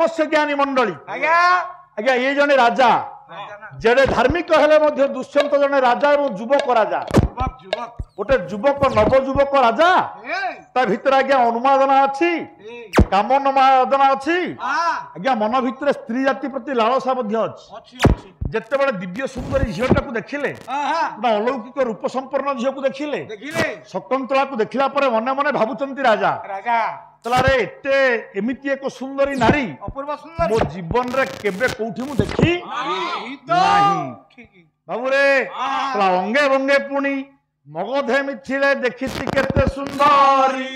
सर्वस्व ज्ञानी मंडली आज्ञा ये जने राजा जेडे धार्मिक हेले दुष्यंत जने राजा और युवक राजा गोटे युवक नवयुवक राजा ता भीतर आज्ञा अनुमादना अच्छी कामनादना अच्छी आज्ञा मन भीतर स्त्री जाति प्रति लालसा जिते बड़े दिव्य सुंदरी झीटा को देखिले अलौकिक रूप संपन्न झील को देखिले शकुंतला को देखला मने मने भावुचंती राजा तलारे एते एमिति एक सुंदरी नारी अपूर्व सुंदर मो जीवन रे केबे कोठी मु देखी नाही बाबू रे तला अंगे बंगे पुणी मगधे मिथिले देखिति केते सुंदरी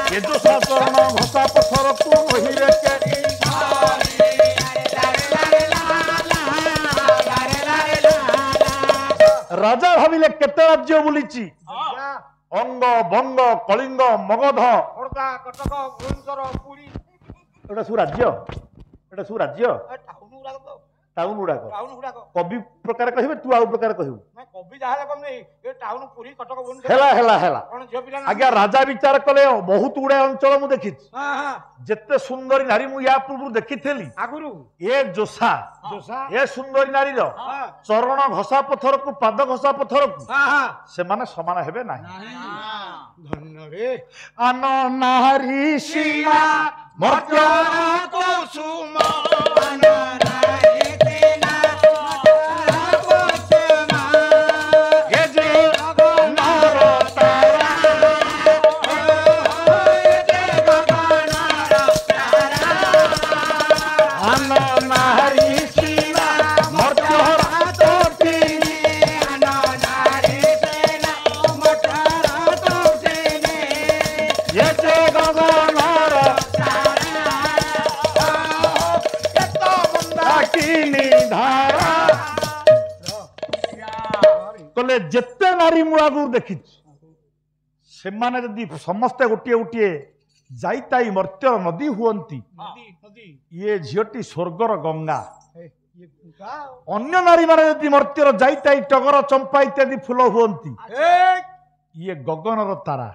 ये जो साचरण घसा पथर को मोहिरे के राजा भाविले केते राज्य बुलीची अंग बंग कलिंग मगध कटक भुवनेश्वर पुरी एटा सब राज्य टाउन गुड़ाक कवि प्रकार कहबे तू आउ प्रकार कहबू कवि जाहले कम नहीं ए टाउन पुरी कटक भुवनेश्वर हेला कोन झियो पिला आज्ञा राजा विचार कले बहुत गुडे अंचल मु देखि जेते सुंदरी नारी मु या पूर्व देखिथेली आगुरु ए जोसा ए सुंदरी नारी रो चरण घसा पत्थर को पाद घसा पत्थर को से माने समान हेबे नाही धन्य रे अन नारी सीमा मर्त्य कुसुम जेते नारी मुआगुर देखी से माने जदि समस्ते गोटे गोटे जाइताई मर्त्यर नदी हुअंती ये झीटी स्वर्गर गंगा अन्य नारी माने जदि मर्त्यर जाइताई टगर चंपा इत्यादि फूल हुअंती ये गगनर तारा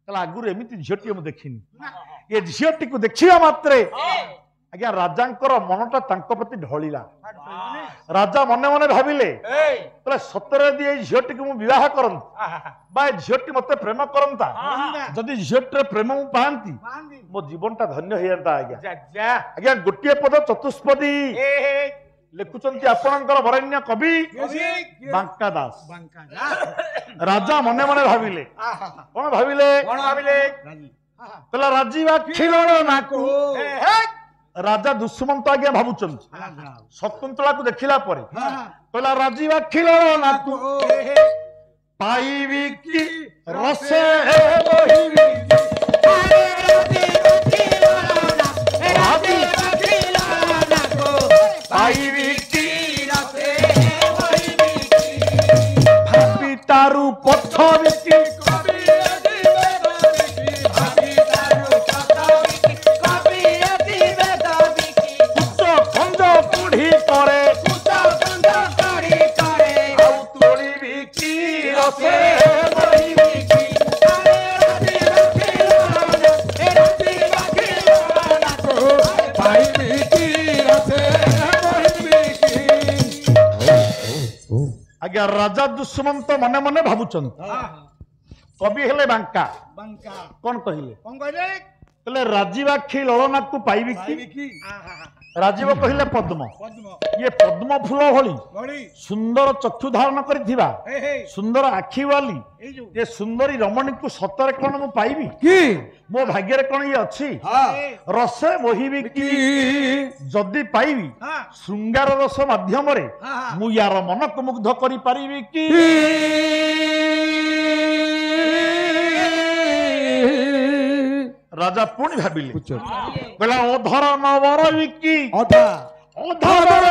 आगुरी एमती झीटी मुझे देखनी ये झीटी को देखा मात्रे आज्ञा राजांकर मनटा तांको प्रति ढलिला राजा मने मने भाविले सतरे दी झीटी को विवाह करता झीटी मत प्रेम करता जदि झीटे प्रेम मु पाती मो जीवन टा धन्य हो जाता आज्ञा आज्ञा गोटे पद चतुष्पदी लिखुचंती आपणकर वरेण्य कवि बांका दास राजा मने मने भाविले कौन भाविले राजीवा खिलण नाकु राजा दुष्मंत आज्ञा भावुचंद शकुंतला को देखिला परे कहला राजीवा खिलण नाकु पाइबी की रसे मोहिबी पाइबी की रसे मोहिबी भाबी तारु पथ बिकी आज्ञा राजा दुष्मंत मने मने भावुचंद कवि हेले बांका कौन कहले राजीवाक्षी ललनाथ को पाइबी की राजीव कहले पद्म ये पद्म फूल भली सुंदर चक्षु धारण करिथिबा सुंदर आखि वाली ये सुंदरी रमणी को सतरे कौन मु पाइबी की मो भाग्य रे कौन ये अच्छी रसे मोहिबी की जदि पाइबी श्रृंगार रस माध्यम रे मु यार मन को मुग्ध करि पारिबी की राजा पुणी भाविले कहला अधर नवर विकी अधर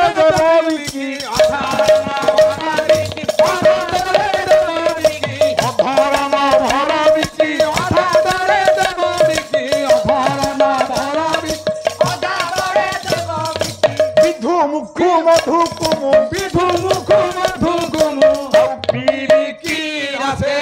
विकी विधु मुखु मधु कुमु विधु मुखु मधु कुमु पीबी की रसे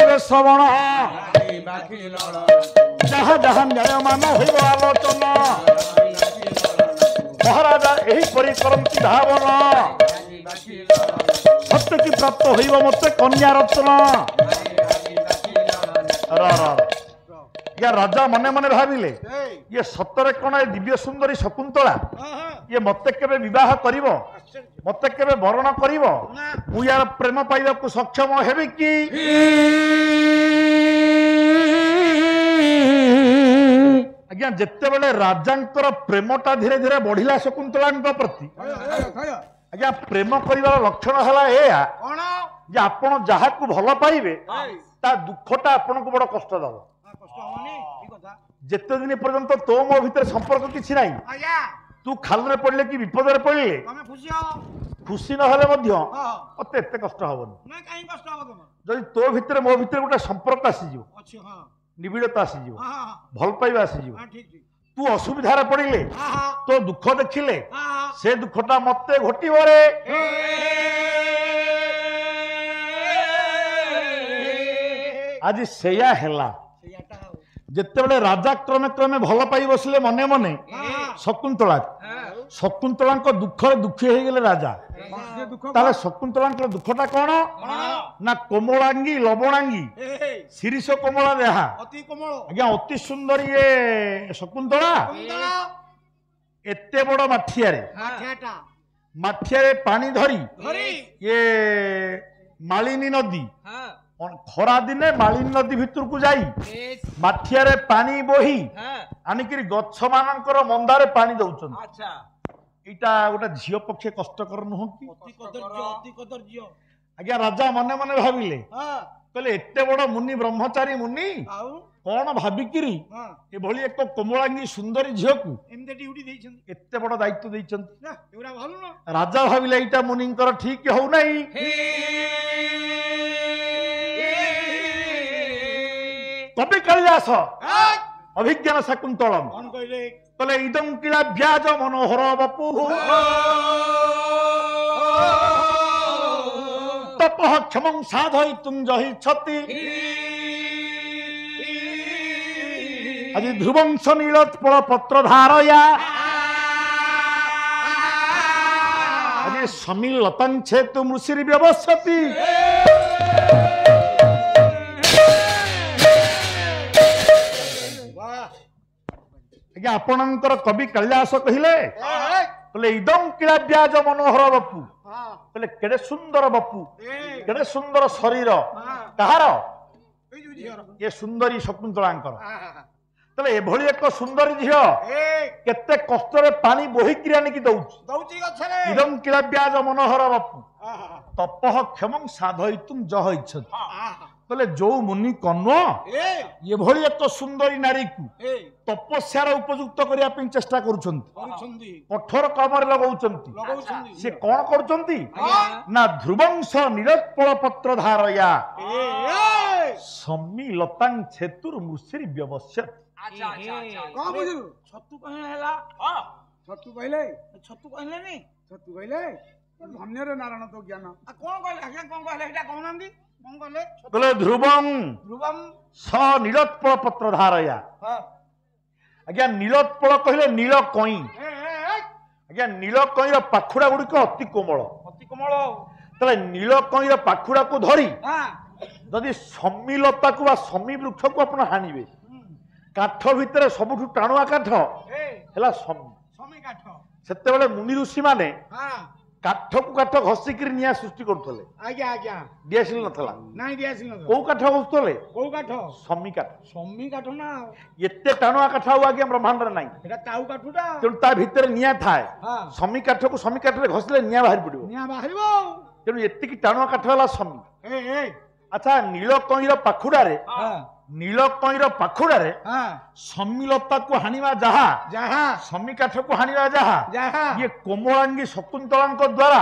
করিবে শ্রবণ যাহা যাহা ন্যায়মান হইব আলোচনা মহারাজা এহিপরি করନ୍ତି ধাবন সত্য কি প্রাপ্ত হইব মতে কন্যা রত্ন রাজা মনে মনে ভাবিলে ইয়ে সତରେ কোণ এ দিব্ୟ সুন্দরী শকুন্তলা ইয়ে মতে কেবে বিবাহ করিব মতে কেবে বরণ করিব মু ইয়ার প্রেম পাইবাকু সক্ষম হেবি কি আজ্ঞা যেতেবেলে রাজাঙ্কর প্রেমটা ধীরে ধীরে বঢ়িলা শকুন্তলাঙ্ক প্রতি আজ্ঞা প্রেম করিবার লক্ষণ হলা এয়া যে আপন যাহাকু ভাল পাইবে তা দুঃখটা আপনাকে বড় কষ্ট দেব যেতে দিন পর্যন্ত তো মো ভিতরে সম্পর্ক কিছু নাই তু খালরে পড়লে কি বিপদরে পড়লে খুশি নহলে মধ্য মতে এতে কষ্ট হবনি যদি তো ভিতরে মো ভিতরে গোটা সম্পর্ক আসিଯିବ নিবিড়তা আসিଯିବ ভাল পাইবা আসিଯିବ তু অসুবিধারে পড়িলে তো দুঃখ দেখিলে সে দুঃখটা মতে ঘটিব রে আজ সেয়া হেলা যেতেবেলে রাজা ক্রমে ক্রমে ভাল পাই বসলে মনে মনে শকুন্তলা শকুন্তলাঙ্ক দুঃখরে দুঃখী হয়ে গেলে রাজা তাহলে শকুন্তলাঙ্কর দুঃখটা কোন না কোমলাঙ্গী লবণাঙ্গী শিরিষ কোমলা দেহা আজ্ঞা অতি সুন্দরী এ শকুন্তলা এতে বড় মাঠিয়ারে পানি ধরি ইয়ে মালিনী নদী খরা দিনে মালিনী নদী ভিতরକୁ যাই মাঠিয়ারে পানি বহি আনিকি গଛ ମାନଙ୍କର ମନ୍ଦାରେ ପାଣି ଦଉଛନ୍ତି ଏଇଟା ଗୋଟେ ଝିଅ ପକ୍ଷେ କଷ୍ଟକର ନୁହଁ କି ଆଜ୍ଞା ରାଜା ମନେ ମନେ ଭାବିଲେ କହିଲେ ଏତେ ବଡ ମୁନି ବ୍ରହ୍ମଚାରୀ ମୁନି କଣ ଭାବିକିରି ଏଭଳି ଏକ କୋମଳାଙ୍ଗୀ ସୁନ୍ଦରୀ ଝିଅକୁ ଏତେ ବଡ ଦାୟିତ୍ୱ ଦେଇଛନ୍ତି ରାଜା ଭାବିଲେ ଏଇଟା ମୁନିଙ୍କର ଠିକ ହଉନାହିଁ কবি কালিদাস অভিজ্ঞান শাকুন্তলম কলে ইদং কিলা ব্যাজ মনোহর বপু তপঃ ক্ষমং সাধয়িতুং জহিচ্ছতি আজি ধ্রুবংশ নীলোৎপল পত্র ধারয়া আজি সমীলতং ছেতু মৃষির ব্যবস্যতি আজ্ঞা আপনার কবি কালিদাস কহিলে ইদম কিলা ব্যাজ মনোহর বপু কলে কেড়ে সুন্দর বপু কেড়ে সুন্দর শরীর কাহার এ সুন্দরী শকুন্তলাঙ্কর তাহলে এভଳି এক সুন্দরী ঝিও কেতে কষ্টরে পানি বহিকি আনিকি দউছি ইদম কিলা ব্যাজ মনোহর বপু তপঃ ক্ষমং সাধয়িতুম জহ ইচ্ছতি তাহলে যৌ মুনি কর্ণ এভଳି এক সুন্দরী নারীକୁ তপস্যার উপযুক্ত করিয়া ପାଇଁ চেষ্টা କରୁଛନ୍ତି কঠোর কর্মরে লগাউଛନ୍ତି সে কোন କରୁଛନ୍ତି না ধ্রুবংশ নীলোৎপল পত্র ধারয়া সম্মিলতাং ছেতুর মৃষির ব্যবস্যত আচ্ছা আচ্ছা আচ্ছা কোন বুঝলু ছতু কহিলে হেলা ছতু কহিলে নি ছতু কহিলে ধন্যরে নারায়ণ তো জ্ঞান কোন কহিলে আজ্ঞা কোন কহিলে এটা কোনান্দি কলে ধ্রুবং স নীলোৎপল পত্র ধারয়া আজ্ঞা নীলোৎপল কহিলে নীল কই আজ্ঞা নীল কইর পাখুড়া গুড়িক অতি কোমল তাহলে নীল কইর পাখুড়াକୁ ধরি যদি সম্মিলতাକୁ বা সমী বৃক্ষକୁ ଆପଣ ହାଣିବେ কাঠ ভিতরে ସବୁଠୁ টাণୁଆ কাঠ ହେଲା ସମୀ କାଠ ସେତେବେଳେ ମୁନି ଋଷି ମାନେ কাঠକୁ কাঠ ঘষিকি নিয়া সৃষ্টি করুলে আজ্ঞা আজ্ঞা দিয়াছিল নথলা নাই দিয়াছিল নথলা কোউ কাঠ ঘষুলে কোউ কাঠ সমী কাঠ না এতে টাণুয়া কাঠ ଆଉ আজ্ঞা ব্রহ্মাণ্ডরে নাই এটা তাউ কাঠুটা তেଣୁ ତା ଭିତରେ ନିଆଁ ଥାଏ ସମୀ କାଠକୁ ସମୀ କାଠରେ ଘଷିଲେ ନିଆଁ ବାହାରି ପଡିବ ତେଣୁ ଏତିକି ଟାଣୁଆ କାଠ ହେଲା ସମୀ ଆଚ୍ଛା ନୀଳକଇଁର ପାଖୁଡାରେ ସମ୍ମିଲତାକୁ ହାଣିବା ଯାହା ସମୀ କାଠକୁ ହାଣିବା ଯାହା ଇଏ କୋମଳାଙ୍ଗୀ ଶକୁନ୍ତଳାଙ୍କ ଦ୍ୱାରା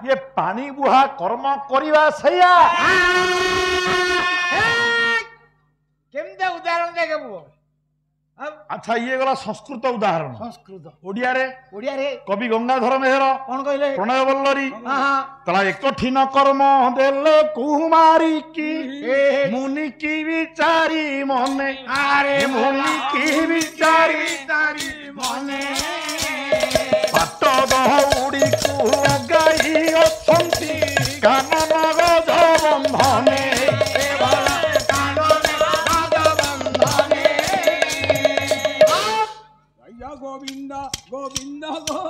ଇଏ ପାଣି ବୁହା କର୍ମ କରିବା ସେଇଆ କେମିତି ଉଦାହରଣ ଦେଖବୁ আচ্ছা ইয়ে গলা সংস্কৃত উদাহরণ ସଂସ୍କୃତ ওড়িয়ারে ଓଡ଼ିଆରେ কবি গঙ্গাধর মেহর କ'ଣ କହିଲେ প্রণয় বল্লরী ହଁ ହଁ তারা কঠিন কর্ম দেলে কুমারী কি মুনি কি বিচারি মনে আরে মুনি কি বিচারি ତାରି ମନେ পাট দৌড়ি গাই অছন্তি কানন গজ বন্ধনে ଗୋବିନ୍ଦ ଗୋବିନ୍ଦ ଗୋ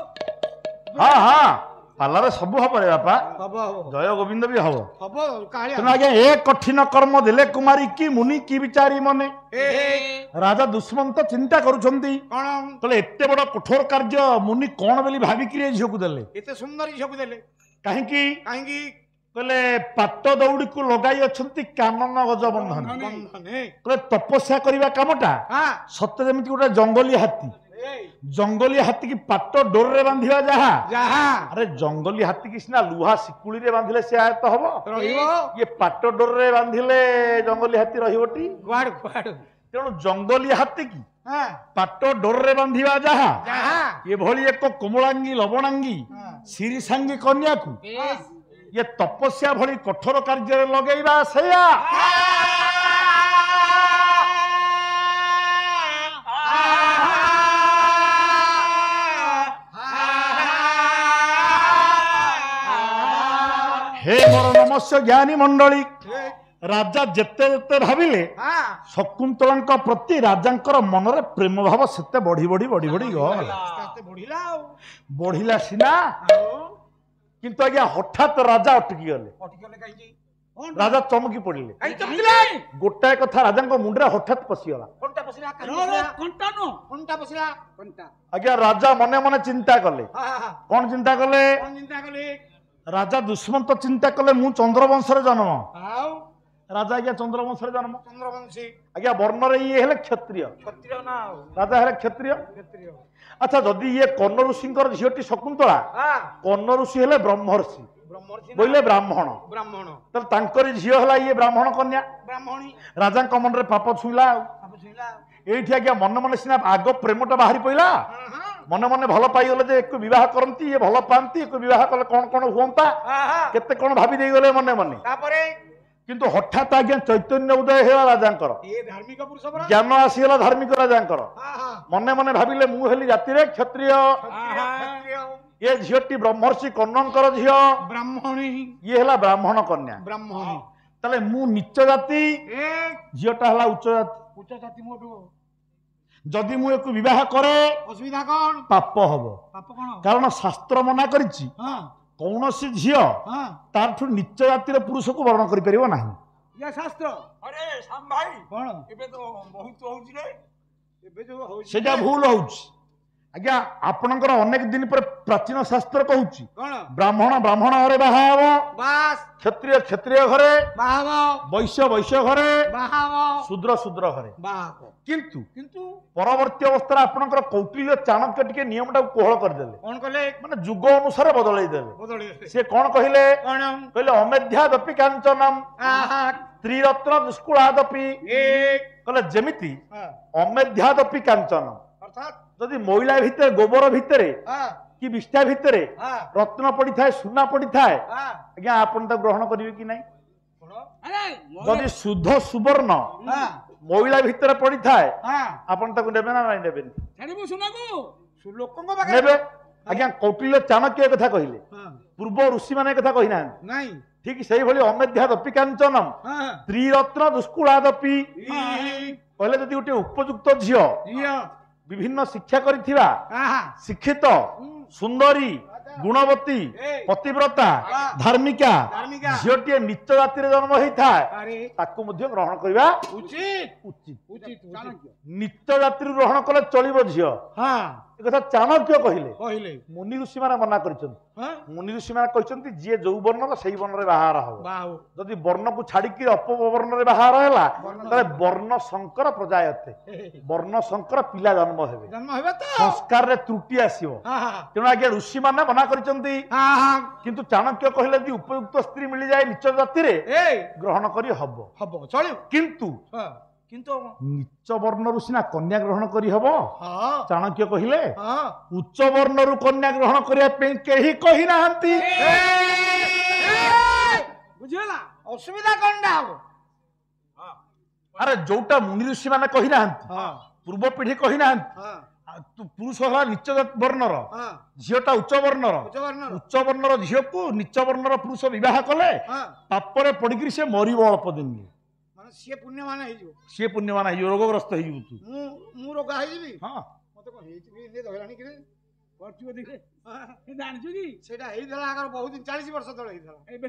হ্যাঁ হ্যাঁ পাল্লারে সবু হব রে বাপা ହବ ହବ জয় গোবিন্দ বি হব ହବ କାଳିଆ তেমন আজ্ঞা এ কঠিন কর্ম দেলে কুমারী কি মুনি কি বিচারি মনে রাজা দুষ্মন্ত চিন্তা করুଛନ୍ତି କ'ଣ କହିଲେ ଏତେ ବଡ କଠୋର କାର୍ଯ୍ୟ ମୁନି କଣ ବୋଲି ଭାବିକିରି ଏ ଝିଅକୁ ଦେଲେ ଏତେ ସୁନ୍ଦର ଝିଅକୁ ଦେଲେ କାହିଁକି କାହିଁକି କହିଲେ ପାଟ ଦଉଡିକୁ ଲଗାଇ ଅଛନ୍ତି କାନନ ଗଜ ବନ୍ଧନ ବନ୍ଧନେ କହିଲେ ତପସ୍ୟା କରିବା କାମଟା ହଁ ସତେ ଯେମିତି ଗୋଟେ ଜଙ୍ଗଲୀ ହାତୀ ଜଙ୍ଗଲୀ ହାତୀକି ପାଟ ଡୋରରେ ବାନ୍ଧିବା ଯାହା ଯାହା ଆରେ ଜଙ୍ଗଲୀ ହାତୀକି ସିନା ଲୁହା ଶିକୁଳିରେ ବାନ୍ଧିଲେ ସେ ଆୟତ ହବ ରହିବ ଇଏ ପାଟ ଡୋରରେ ବାନ୍ଧିଲେ ଜଙ୍ଗଲୀ ହାତୀ ରହିବଟି କୁଆଡୁ କୁଆଡୁ ତେଣୁ ଜଙ୍ଗଲୀ ହାତୀକି ହଁ ପାଟ ଡୋରରେ ବାନ୍ଧିବା ଯାହା ଯାହା ଏଭଳି ଏକ କୋମଳାଙ୍ଗୀ ଲବଣାଙ୍ଗୀ ଶିରିସାଙ୍ଗୀ କନ୍ୟାକୁ ଇଏ ତପସ୍ୟା ଭଳି କଠୋର କାର୍ଯ୍ୟରେ ଲଗେଇବା ସେଇଆ ହେ ମୋର ନମସ୍ୟ ଜ୍ଞାନୀ ମଣ୍ଡଳୀ ରାଜା ଯେତେ ଯେତେ ଭାବିଲେ ଶକୁନ୍ତଳାଙ୍କ ପ୍ରତି ରାଜାଙ୍କର ମନରେ ପ୍ରେମ ଭାବ ସେତେ ବଢି ବଢି ବଢି ବଢି ଗଲା ବଢିଲା ଆଉ ବଢିଲା ସିନା କିନ୍ତୁ ଆଜ୍ଞା ହଠାତ୍ ରାଜା ଅଟକି ଗଲେ ଅଟିକଲେ କାହିଁକି ରାଜା ଚମକି ପଡିଲେ କାହିଁକି ଚମକିଲେ ଗୋଟାଏ କଥା ରାଜାଙ୍କ ମୁଣ୍ଡରେ ହଠାତ୍ ପଶିଗଲା କଣ୍ଟା ପଶିଲା କଣ୍ଟା ପଶିଲା କଣ୍ଟା ଆଜ୍ଞା ରାଜା ମନେ ମନେ ଚିନ୍ତା କଲେ କଣ ଚିନ୍ତା କଲେ କଣ ଚିନ୍ତା କଲେ ରାଜା ଦୁଷ୍ମନ୍ତ ଚିନ୍ତା କଲେ ମୁଁ ଚନ୍ଦ୍ରବଂଶରେ ଜନ୍ମ ଆଉ ରାଜା ଆଜ୍ଞା ଚନ୍ଦ୍ରବଂଶରେ ଜନ୍ମ ଚନ୍ଦ୍ରବଂଶୀ ଆଜ୍ଞା ବର୍ଣ୍ଣରେ ଇଏ ହେଲେ କ୍ଷତ୍ରିୟ କ୍ଷତ୍ରିୟ ନା ଆଉ ରାଜା ହେଲେ କ୍ଷତ୍ରିୟ କ୍ଷତ୍ରିୟ ଆଚ୍ଛା ଯଦି ଇଏ କର୍ଣ୍ଣ ଋଷିଙ୍କର ଝିଅଟି ଶକୁନ୍ତଳା କର୍ଣ୍ଣ ଋଷି ହେଲେ ବ୍ରହ୍ମର୍ଷି ବ୍ରହ୍ମର୍ଷି ବୋଇଲେ ବ୍ରାହ୍ମଣ ବ୍ରାହ୍ମଣ ତାହେଲେ ତାଙ୍କରି ଝିଅ ହେଲା ଇଏ ବ୍ରାହ୍ମଣ କନ୍ୟା ବ୍ରାହ୍ମଣୀ ରାଜାଙ୍କ ମନରେ ପାପ ଛୁଇଁଲା ଆଉ ସବୁ ଛୁଇଁଲା ଏଇଠି ଆଜ୍ଞା ମନେ ମନେ ସିନା ଆଗ ପ୍ରେମଟା ବାହାରି ପଇଲା ମନେ ମନେ ଭଲ ପାଇଗଲେ ଯେ ଏକୁ ବିବାହ କରନ୍ତି ଇଏ ଭଲ ପାଆନ୍ତି ଏକୁ ବିବାହ କଲେ କଣ କଣ ହୁଅନ୍ତା କେତେ କଣ ଭାବି ଦେଇଗଲେ ମନେ ମନେ ତାପରେ କିନ୍ତୁ ହଠାତ୍ ଆଜ୍ଞା ଚୈତନ୍ୟ ଉଦୟ ହେଲା ରାଜାଙ୍କର ଇଏ ଧାର୍ମିକ ପୁରୁଷ ପରା ଜ୍ଞାନ ଆସିଗଲା ଧାର୍ମିକ ରାଜାଙ୍କର ମନେ ମନେ ଭାବିଲେ ମୁଁ ହେଲି ଜାତିରେ କ୍ଷତ୍ରିୟ କ୍ଷତ୍ରିୟ ଏ ଝିଅଟି ବ୍ରହ୍ମର୍ଷି କର୍ଣ୍ଣଙ୍କର ଝିଅ ବ୍ରାହ୍ମଣୀ ଇଏ ହେଲା ବ୍ରାହ୍ମଣ କନ୍ୟା ବ୍ରାହ୍ମଣୀ ତାହେଲେ ମୁଁ ନିଚ ଜାତି ଝିଅଟା ହେଲା ଉଚ୍ଚ ଜାତି ଉଚ୍ଚ ଜାତି ମୋଠୁ ଯଦି ମୁଁ ଏକୁ ବିବାହ କରେ ଅସୁବିଧା କଣ ପାପ ହବ ପାପ କଣ କାରଣ ଶାସ୍ତ୍ର ମନା କରିଛି ହଁ କୌଣସି ଝିଅ ହଁ ତାଠୁ ନିଚ ଜାତିର ପୁରୁଷକୁ ବରଣ କରିପାରିବ ନାହିଁ ଇଏ ଶାସ୍ତ୍ର अरे श्याम भाई କଣ एबे तो बहुत होउची रे ଏବେ ଯୋଉ ହଉଛି ସେଇଟା ଭୁଲ ହଉଛି ଆଜ୍ଞା ଆପଣଙ୍କର ଅନେକ ଦିନ ପରେ ପ୍ରାଚୀନ ଶାସ୍ତ୍ର କହୁଛି କଣ ବ୍ରାହ୍ମଣ ବ୍ରାହ୍ମଣ ଘରେ ବାହା ହବ ବାସ୍ କ୍ଷତ୍ରିୟ କ୍ଷତ୍ରିୟ ଘରେ ବାହାବ ବୈଶ୍ୟ ବୈଶ୍ୟ ଘରେ ବାହାବ ଶୂଦ୍ର ଶୂଦ୍ର ଘରେ ବାହାବ କିନ୍ତୁ କିନ୍ତୁ ପରବର୍ତ୍ତୀ ଅବସ୍ଥାରେ ଆପଣଙ୍କର କୌଟିଲ୍ୟ ଚାଣକ୍ୟ ଟିକେ ନିୟମଟାକୁ କୋହଳ କରିଦେଲେ କଣ କଲେ ମାନେ ଯୁଗ ଅନୁସାରେ ବଦଳେଇ ଦେଲେ ବଦଳି ସେ କଣ କହିଲେ କଣ କହିଲେ ଅମେଧ୍ୟାଦପି କାଞ୍ଚନମ୍ ତ୍ରିରତ୍ନ ଦୁଷ୍କୁଳାଦପି କହିଲେ ଯେମିତି ଅମେଧ୍ୟାଦପି କାଞ୍ଚନମ୍ ଅର୍ଥାତ୍ ଯଦି ମଇଳା ଭିତରେ ଗୋବର ଭିତରେ କି ବିଷ୍ଠା ଭିତରେ ରତ୍ନ ପଡିଥାଏ ସୁନା ପଡିଥାଏ ଆଜ୍ଞା ଆପଣ ତାକୁ ଗ୍ରହଣ କରିବେ କି ନାହିଁ ଯଦି ଶୁଦ୍ଧ ସୁବର୍ଣ୍ଣ ମଇଳା ଭିତରେ ପଡିଥାଏ ଆପଣ ତାକୁ ନେବେ ନା ନାଇଁ ନେବେନି ଛାଡ଼ିବୁ ସୁନାକୁ ଲୋକଙ୍କ ପାଖରେ ନେବେ ଆଜ୍ଞା କୌଟିଲ୍ୟ ଚାଣକ୍ୟ ଏ କଥା କହିଲେ ପୂର୍ବ ଋଷି ମାନେ କଥା କହିନାହାନ୍ତି ନାଇଁ ଠିକ ସେଇଭଳି ଅମେଧ୍ୟାଦପି କାଞ୍ଚନମ୍ ତ୍ରିରତ୍ନ ଦୁଷ୍କୁଳାଦପି କହିଲେ ଯଦି ଗୋଟେ ଉପଯୁକ୍ତ ଝିଅ ଝିଅ ବିଭିନ୍ନ ଶିକ୍ଷା କରିଥିବା ଶିକ୍ଷିତ ସୁନ୍ଦରୀ ଗୁଣବତୀ ପତିବ୍ରତା ଧାର୍ମିକା ଝିଅଟିଏ ନିଚ ଜାତିରେ ଜନ୍ମ ହେଇଥାଏ ତାକୁ ମଧ୍ୟ ଗ୍ରହଣ କରିବା ଉଚିତ ନିଚ ଜାତିରୁ ଗ୍ରହଣ କଲେ ଚଳିବ ଝିଅ ଏ କଥା ଚାଣକ୍ୟ କହିଲେ ମୁନି ଋଷି ମାନେ ମନା କରିଛନ୍ତି ମୁନି ଋଷି ମାନେ କହିଛନ୍ତି ଯିଏ ଯୋଉ ବର୍ଣ୍ଣର ସେଇ ବର୍ଣ୍ଣରେ ବାହାର ହବ ଯଦି ବର୍ଣ୍ଣକୁ ଛାଡିକି ଅପବର୍ଣ୍ଣରେ ବାହାର ହେଲା ତାହେଲେ ବର୍ଣ୍ଣ ଶଙ୍କର ପ୍ରଜାୟତେ ବର୍ଣ୍ଣ ଶଙ୍କର ପିଲା ଜନ୍ମ ହେବେ ସଂସ୍କାରରେ ତ୍ରୁଟି ଆସିବ ତେଣୁ ଆଜ୍ଞା ଋଷି ମାନେ ମନା କରିଛନ୍ତି କିନ୍ତୁ ଚାଣକ୍ୟ କହିଲେ ଯଦି ଉପଯୁକ୍ତ ସ୍ତ୍ରୀ ମିଳିଯାଏ ନିଚ ଜାତିରେ ଗ୍ରହଣ କରି ହବ ଚଳିବ କିନ୍ତୁ କିନ୍ତୁ ନିଚ ବର୍ଣ୍ଣରୁ ସିନା କନ୍ୟା ଗ୍ରହଣ କରିହବ। ହଁ ଚାଣକ୍ୟ କହିଲେ ହଁ ଉଚ୍ଚ ବର୍ଣ୍ଣରୁ କନ୍ୟା ଗ୍ରହଣ କରିବା ପାଇଁ କେହି କହିନାହାନ୍ତି। ବୁଝିଗଲା ଅସୁବିଧା କଣଟା ହବ? ଆରେ ଯୋଉଟା ମୁନି ଋଷି ମାନେ କହିନାହାନ୍ତି, ହଁ ପୂର୍ବ ପିଢି କହିନାହାନ୍ତି, ହଁ ପୁରୁଷ ହେଲା ନିଚ ବର୍ଣ୍ଣର, ହଁ ଝିଅଟା ଉଚ୍ଚ ବର୍ଣ୍ଣର। ବୁଝବର୍ଣ୍ଣର ଉଚ୍ଚ ବର୍ଣ୍ଣର ଝିଅକୁ ନିଚ ବର୍ଣ୍ଣର ପୁରୁଷ ବିବାହ କଲେ ହଁ ପାପରେ ପଡିକିରି ସେ ମରିବ ଅଳ୍ପ ଦିନରେ। ମାନେ ସିଏ ପୁଣ୍ୟମାନ ହେଇଯିବ, ସିଏ ପୁଣ୍ୟମାନ ହେଇଯିବ, ରୋଗଗ୍ରସ୍ତ ହେଇଯିବୁ ତୁ। ମୁଁ ରୋଗା ହେଇଯିବି। ହଁ ମତେ କଣ ହେଇଯିବି ଏମିତି ଧଇଲାଣି କିରେ କରିଥିବ ଦେଖିଲେ ଜାଣିଛୁ କି ସେଇଟା ହେଇଥିଲା ଆଗର ବହୁତ ଦିନ 40 ବର୍ଷ ତଳେ ହେଇଥିଲା। ଏବେ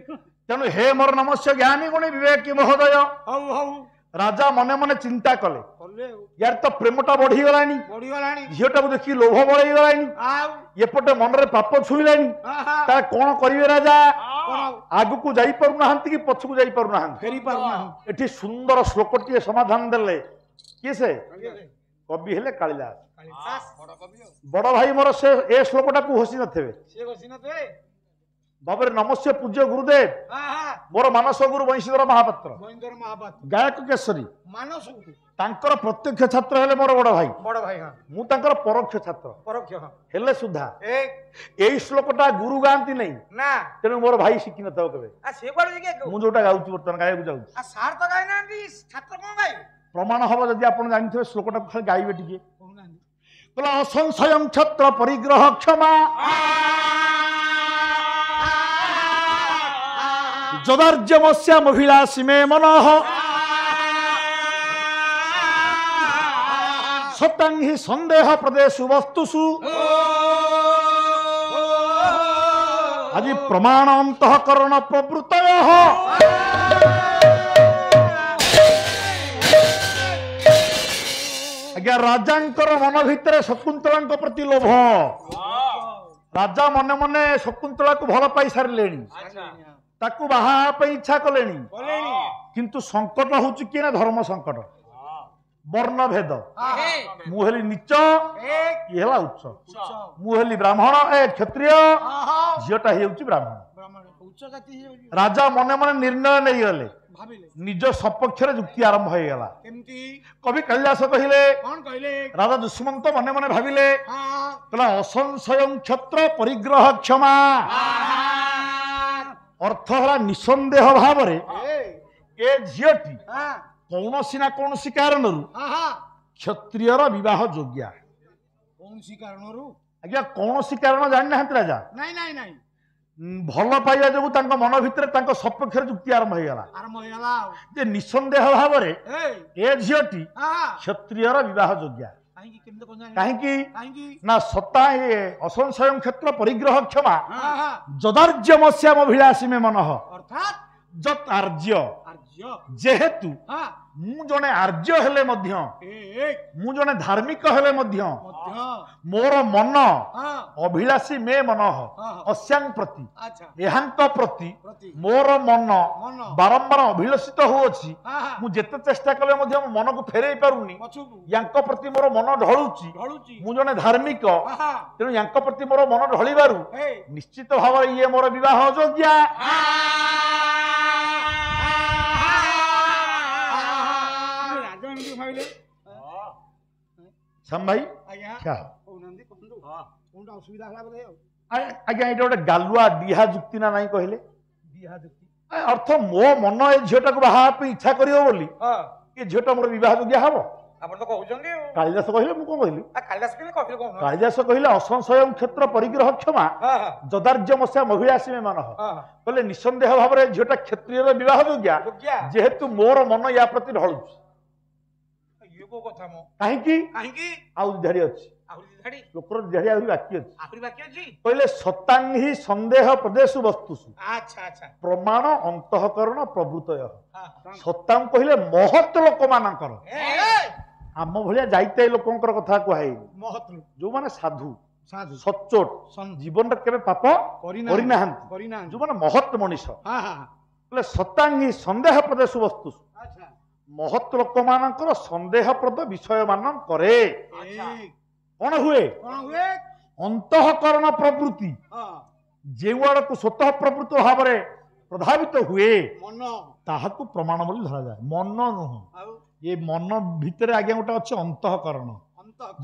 ତେଣୁ ହେ ମୋର ନମସ୍ୟ ଜ୍ଞାନୀ ଗୁଣୀ ବିବେକୀ ମହୋଦୟ, ହଉ ହଉ ରାଜା ମନେ ମନେ ଚିନ୍ତା କଲେ କଲେ ଆଉ ୟାର ତ ପ୍ରେମଟା ବଢିଗଲାଣି, ବଢିଗଲାଣି ଝିଅଟାକୁ ଦେଖି ଲୋଭ ବଳେଇଗଲାଣି, ଆଉ ଏପଟେ ମନରେ ପାପ ଛୁଇଁଲାଣି। ତା କଣ କରିବେ ରାଜା? କଣ ଆଗକୁ ଯାଇପାରୁନାହାନ୍ତି କି ପଛକୁ ଯାଇପାରୁନାହାନ୍ତି। ଫେରି ପାରୁନାହାନ୍ତି। ଏଠି ସୁନ୍ଦର ଶ୍ଲୋକଟିଏ ସମାଧାନ ଦେଲେ। କିଏ ସେ? କବି ହେଲେ କାଳିଦାସ। ବଡ କବି ଆଉ ବଡ ଭାଇ ମୋର ସେ ଏ ଶ୍ଲୋକଟାକୁ ଘୋଷି ନଥିବେ। ସିଏ ବସି ନଥିବେ। ବାବରେ ନମସ୍ୟ ପୂଜ୍ୟ ଗୁରୁଦେବ, ମୋର ମାନସ ଗୁରୁ ବଂଶୀଧର ମହାପାତ୍ର, ମହେନ୍ଦ୍ର ମହାପାତ୍ର ଗାୟକ କେଶରୀ। ମାନସ ତାଙ୍କର ପ୍ରତ୍ୟକ୍ଷ ଛାତ୍ର ହେଲେ ମୋର ବଡ ଭାଇ, ବଡ ଭାଇ। ହଁ ମୁଁ ତାଙ୍କର ପରୋକ୍ଷ ଛାତ୍ର। ପରୋକ୍ଷ ହଁ ହେଲେ ସୁଦ୍ଧା ଏ ଏଇ ଶ୍ଲୋକଟା ଗୁରୁ ଗାଆନ୍ତି ନାହିଁ, ନା ତେଣୁ ମୋର ଭାଇ ଶିଖିନଥାଉ କେବେ। ସେ କୁଆଡେ ଯିବେ? ମୁଁ ଯୋଉଟା ଗାଉଛି ବର୍ତ୍ତମାନ ଗାଇବାକୁ ଯାଉଛି, ସାର୍ ତ ଗାଇନାହାନ୍ତି, ଛାତ୍ର କଣ ଗାଇବେ? ପ୍ରମାଣ ହବ ଯଦି ଆପଣ ଜାଣିଥିବେ ଶ୍ଲୋକଟାକୁ ଖାଲି ଗାଇବେ ଟିକେ। କହୁନାହାନ୍ତି। କହିଲା ଅସଂଶୟଂ ଛତ୍ର ପରିଗ୍ରହ କ୍ଷମା ଯଦାର୍ଯ୍ୟମସ୍ୟା মহিলাসী মে মনঃ সতাং হি সন্দেহ প্রদেশু বস্তুষু আদি প্রমাণ অন্তঃকরণ প্রবৃত্তয়ঃ। আজ্ঞা রাজাঙ্কর মন ভিতরে শকুন্তলাঙ্ক প্রতি লোভ। রাজা মনে মনে শকুন্তলাକୁ ଭଲ পাই সারিলেଣି, ତାକୁ ବାହା ହେବା ପାଇଁ ଇଚ୍ଛା କଲେଣି। କିନ୍ତୁ ସଙ୍କଟ ହଉଛି କିଏ ନା ଧର୍ମ ସଙ୍କଟ, ବର୍ଣ୍ଣ ଭେଦ। ମୁଁ ହେଲି ନିଚ, ଇଏ ହେଲା ଉଚ୍ଚ। ମୁଁ ହେଲି ବ୍ରାହ୍ମଣ, କ୍ଷତ୍ରିୟ, ଝିଅଟା ହେଉଛି ବ୍ରାହ୍ମଣ। ରାଜା ମନେ ମନେ ନିର୍ଣ୍ଣୟ ନେଇଗଲେ, ନିଜ ସପକ୍ଷରେ ଯୁକ୍ତି ଆରମ୍ଭ ହେଇଗଲା। କବି କାଳିଦାସ କହିଲେ, ରାଜା ଦୁଷ୍ମନ୍ତ ମନେ ମନେ ଭାବିଲେ, କହିଲା ଅସଂଶୟଂ କ୍ଷତ୍ର ପରିଗ୍ରହ କ୍ଷମା। ଅର୍ଥ ହେଲା ନିଃସନ୍ଦେହ ଭାବରେ ଏ ଝିଅଟି କୌଣସି ନା କୌଣସି କାରଣରୁ କ୍ଷତ୍ରିୟର ବିବାହ ଯୋଗ୍ୟା। କୌଣସି କାରଣରୁ? ଆଜ୍ଞା କୌଣସି କାରଣ ଜାଣିନାହାନ୍ତି ରାଜା। ନାଇଁ ନାଇଁ ନାଇଁ ଭଲ ପାଇବା ଯୋଗୁଁ ତାଙ୍କ ମନ ଭିତରେ ତାଙ୍କ ସପକ୍ଷରେ ଯୁକ୍ତି ଆରମ୍ଭ ହେଇଗଲା ଯେ ନିଃସନ୍ଦେହ ଭାବରେ ଏ ଝିଅଟି କ୍ଷତ୍ରିୟର ବିବାହ ଯୋଗ୍ୟା। କାହିଁକି ନା ସତା ଅସଂଶୟଂ କ୍ଷେତ୍ର ପରିଗ୍ରହ କ୍ଷମା ଯଦାର୍ଯ୍ୟମସ୍ୟା ମଭିଳାସୀ ମେ ମନଃ। ଅର୍ଥାତ୍ ଯତ୍ ଆର୍ଯ୍ୟ, ଯେହେତୁ ମୁଁ ଜଣେ ଆର୍ଯ୍ୟ ହେଲେ ମଧ୍ୟ, ମୁଁ ଜଣେ ଧାର୍ମିକ ହେଲେ ମଧ୍ୟ ମୋର ମନ ଅଭିଳାଷୀ ମେ ମନଃ ଅସ୍ୟାଂ ପ୍ରତି, ଏହାଙ୍କ ପ୍ରତି ମୋର ମନ ବାରମ୍ବାର ଅଭିଳଷିତ ହୋଉଅଛି। ମୁଁ ଯେତେ ଚେଷ୍ଟା କଲେ ମଧ୍ୟ ମୋ ମନକୁ ଫେରେଇ ପାରୁନି। ୟାଙ୍କ ପ୍ରତି ମୋର ମନ ଢଳୁଛି। ମୁଁ ଜଣେ ଧାର୍ମିକ, ତେଣୁ ୟାଙ୍କ ପ୍ରତି ମୋର ମନ ଢଳିବାରୁ ନିଶ୍ଚିତ ଭାବରେ ଇଏ ମୋର ବିବାହ ଯୋଗ୍ୟା। ଶ୍ୟାମ ଭାଇ ଆଜ୍ଞା ଏଇଟା ଗୋଟେ ଗାଲୁଆ ଦିହା ଯୁକ୍ତି ନା ନାଇଁ କହିଲେ? ଅର୍ଥ ମୋ ମନ ଏ ଝିଅଟାକୁ ବାହା ହେବା ପାଇଁ ଇଚ୍ଛା କରିବ ବୋଲି ଏ ଝିଅଟା ମୋର ବିବାହ ଯୋଗ୍ୟ ହବ? ଆପଣ ତ କହୁଛନ୍ତି। କାଳିଦାସ କହିଲେ, ମୁଁ କଣ କହିଲି? କାଳିଦାସ କହିଲେ ଅସଂଶୟଂ କ୍ଷେତ୍ର ପରିଗ୍ରହ କ୍ଷମା ଯଦାର୍ଯ୍ୟମସ୍ୟା ମଭିଳାସୀ ମେ ମନଃ। କହିଲେ ନିଃସନ୍ଦେହ ଭାବରେ ଝିଅଟା କ୍ଷତ୍ରିୟର ବିବାହ ଯୋଗ୍ୟା, ଯେହେତୁ ମୋର ମନ ୟା ପ୍ରତି ଢଳୁଛି। କାହିଁକି? ଆଉ ଧାଡି ଅଛି, ଲୋକର ଧାଡି ଆହୁରି ବାକି ଅଛି। କହିଲେ ସତାଂ ହି ସନ୍ଦେହ ପ୍ରଦେଶୁ ବସ୍ତୁଷୁ ପ୍ରମାଣ ଅନ୍ତଃକରଣ ପ୍ରଭୃତୟ। ସତାଂ କହିଲେ ମହତ୍ ଲୋକମାନଙ୍କର, ଆମ ଭଳିଆ ଯାଇତାଇ ଲୋକଙ୍କର କଥା କୁହାହେଇନି। ଯୋଉମାନେ ସାଧୁ ସଚ୍ଚୋଟ, ଜୀବନରେ କେବେ ପାପ କରିନାହାନ୍ତି, ଯୋଉମାନେ ମହତ୍ ମଣିଷ। କହିଲେ ସତାଂ ହି ସନ୍ଦେହ ପ୍ରଦେଶୁ ବସ୍ତୁଷୁ, ମହତ୍ ଲୋକମାନଙ୍କର ସନ୍ଦେହପ୍ରଦ ବିଷୟ ମାନ କରେ। କଣ ହୁଏ? ଅନ୍ତଃକରଣ ପ୍ରବୃତ୍ତି, ଯେଉଁ ଆଡକୁ ସ୍ୱତଃ ପ୍ରବୃତ୍ତ ଭାବରେ ପ୍ରଭାବିତ ହୁଏ ତାହାକୁ ପ୍ରମାଣ ବୋଲି ଧରାଯାଏ। ମନ ନୁହଁ, ये मन भितर आज्ञा गोटे अच्छे अंतःकरण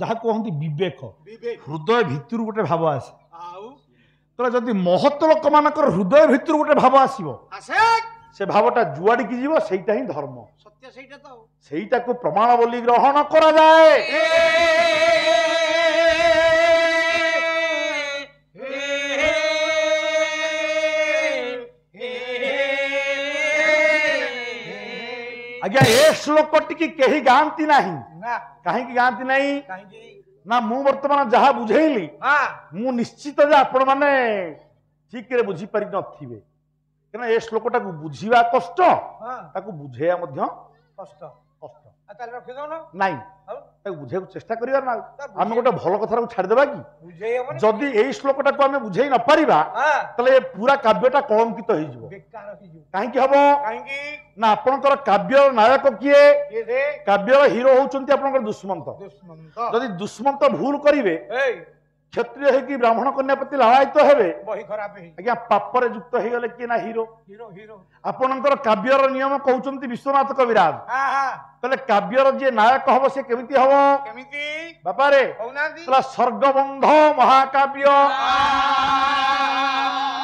जहाँ कहते विवेक हृदय भितर गोटे भाव आसे तो जदि महत लोक मान हृदय भितर गोटे भाव आसो से भावटा जुआड़ी की जीव सेटा ही धर्म सत्य सेटा तो सेटा को प्रमाण बोली ग्रहण करा जाए। आज्ञा ए श्लोक टी कहीं गाँति ना कहीं गाँति ना ना मु वर्तमान जहाँ बुझेली मु निश्चित जे आपण माने ठीक रे बुझी पारि नथिबे कना ए श्लोकटा को बुझीवा कष्ट ताको बुझेया मध्य कष्ट कष्ट ताले रखि दो ना नाही ताको बुझेया चेष्टा करिया ना हम गोटे भल कथा को छाड़ देबा की बुझेय हबो जदि ए श्लोकटा को हमें बुझेई न परिबा तले पूरा काव्यटा कलंकित होई जिवो बेकार रखि जो काहे की हबो काहे की ना आपनकर काव्य नायक किए ये दे काव्यर हीरो होउचंती आपनकर दुष्मंत दुश्मन जदि दुष्मंत भूल करिवे ए क्षत्रिय है कि ब्राह्मण कन्या प्रति लालायित हेबे बही खराब है आज्ञा पापरे युक्त हो गले कि ना हीरो हीरो हीरो आपणकर काव्यर नियम कहउचंती विश्वनाथ कविराज हां हां कहले काव्यर जे नायक हबो से केमिति हबो केमिति बापा रे कहउनांती कहला स्वर्गबंध महाकाव्य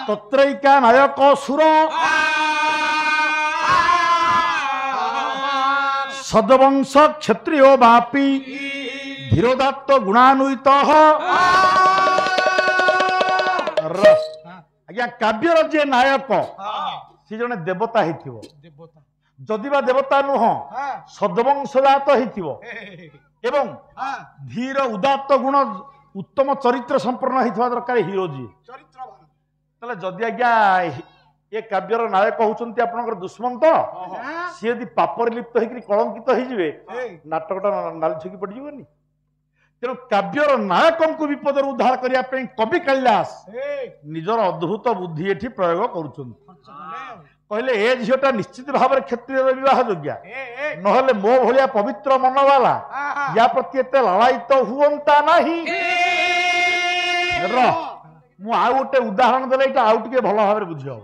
तत्रैका नायक सुर सदवंश क्षत्रियो बापी धीरोदात्त गुणान्वित आज्ञा काव्यर जे नायक सी जने देवता हेथिबो देवता जदि बा देवता नुह हां सदवंशजात हेथिबो एवं हां धीर उदात्त गुण उत्तम चरित्र संपन्न हेथिबा दरकार हीरो जी चरित्रवान तले जदि आज्ञा ये काव्यर नायक होउचंती आपनकर दुश्मन तो सी यदि पापर लिप्त हेकि कलंकित हो जिवे नाटकटा नाली छकी पड़ जीवनी तेणु काव्यर नायकों को विपद उद्धार करने कवि कालिदास निजर अद्भुत बुद्धि एठी प्रयोग करुचंती कहले ए झीटा निश्चित भाव में क्षत्रिय विवाह योग्य नहले मो भलिया पवित्र मन वाला या प्रति एते लालायित हुअंता नाही मु आ गोटे उदाहरण देले एटा आउ टिके भलो भाव में बुझी हो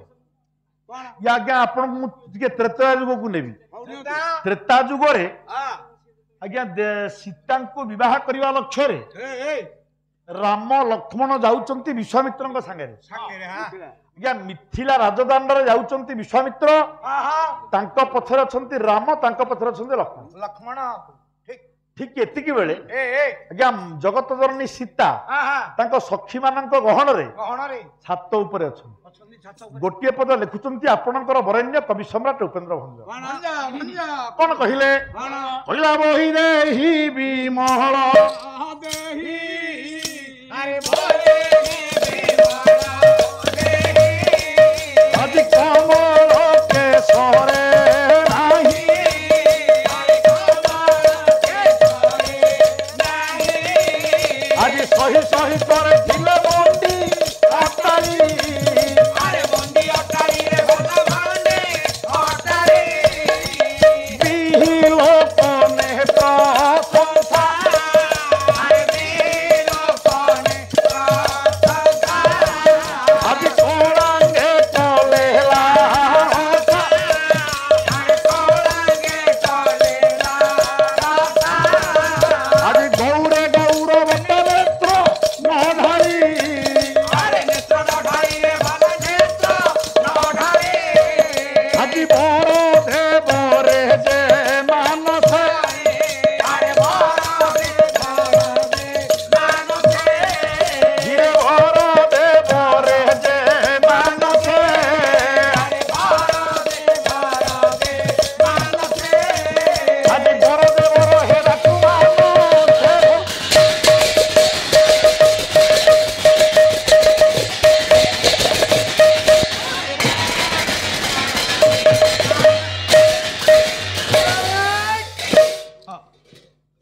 या आज्ञा आपण मु टिके त्रेता युग को नेबी त्रेता युग रे आज्ञा सीता को विवाह करने लक्ष्य रे राम लक्ष्मण जाउचंती विश्वामित्र संगे आज्ञा मिथिला राजदांड रे जाउचंती विश्वामित्र तांको पछरे अछंती राम तांको पछरे अछंती लक्ष्मण लक्ष्मण ठीक एतिकी बेले आज्ञा जगत जननी सीता तांको सखी मानक गहन रे छात ऊपर अछन गोटे पद लिखुचंती आपणकर वरेण्य कवि सम्राट उपेन्द्र भंज कौन कहले कहला बही देहि विमल आज कमल के सरे आज सही सही करे थिले बंडी अटारी अरे बंडी अटारी रे भला भांडे अटारी बिहिलो कोने तो संसा अरे बिहिलो कोने तो संसा आज कोलांगे तोलेला अरे कोलांगे तोलेला आज गौरे गौर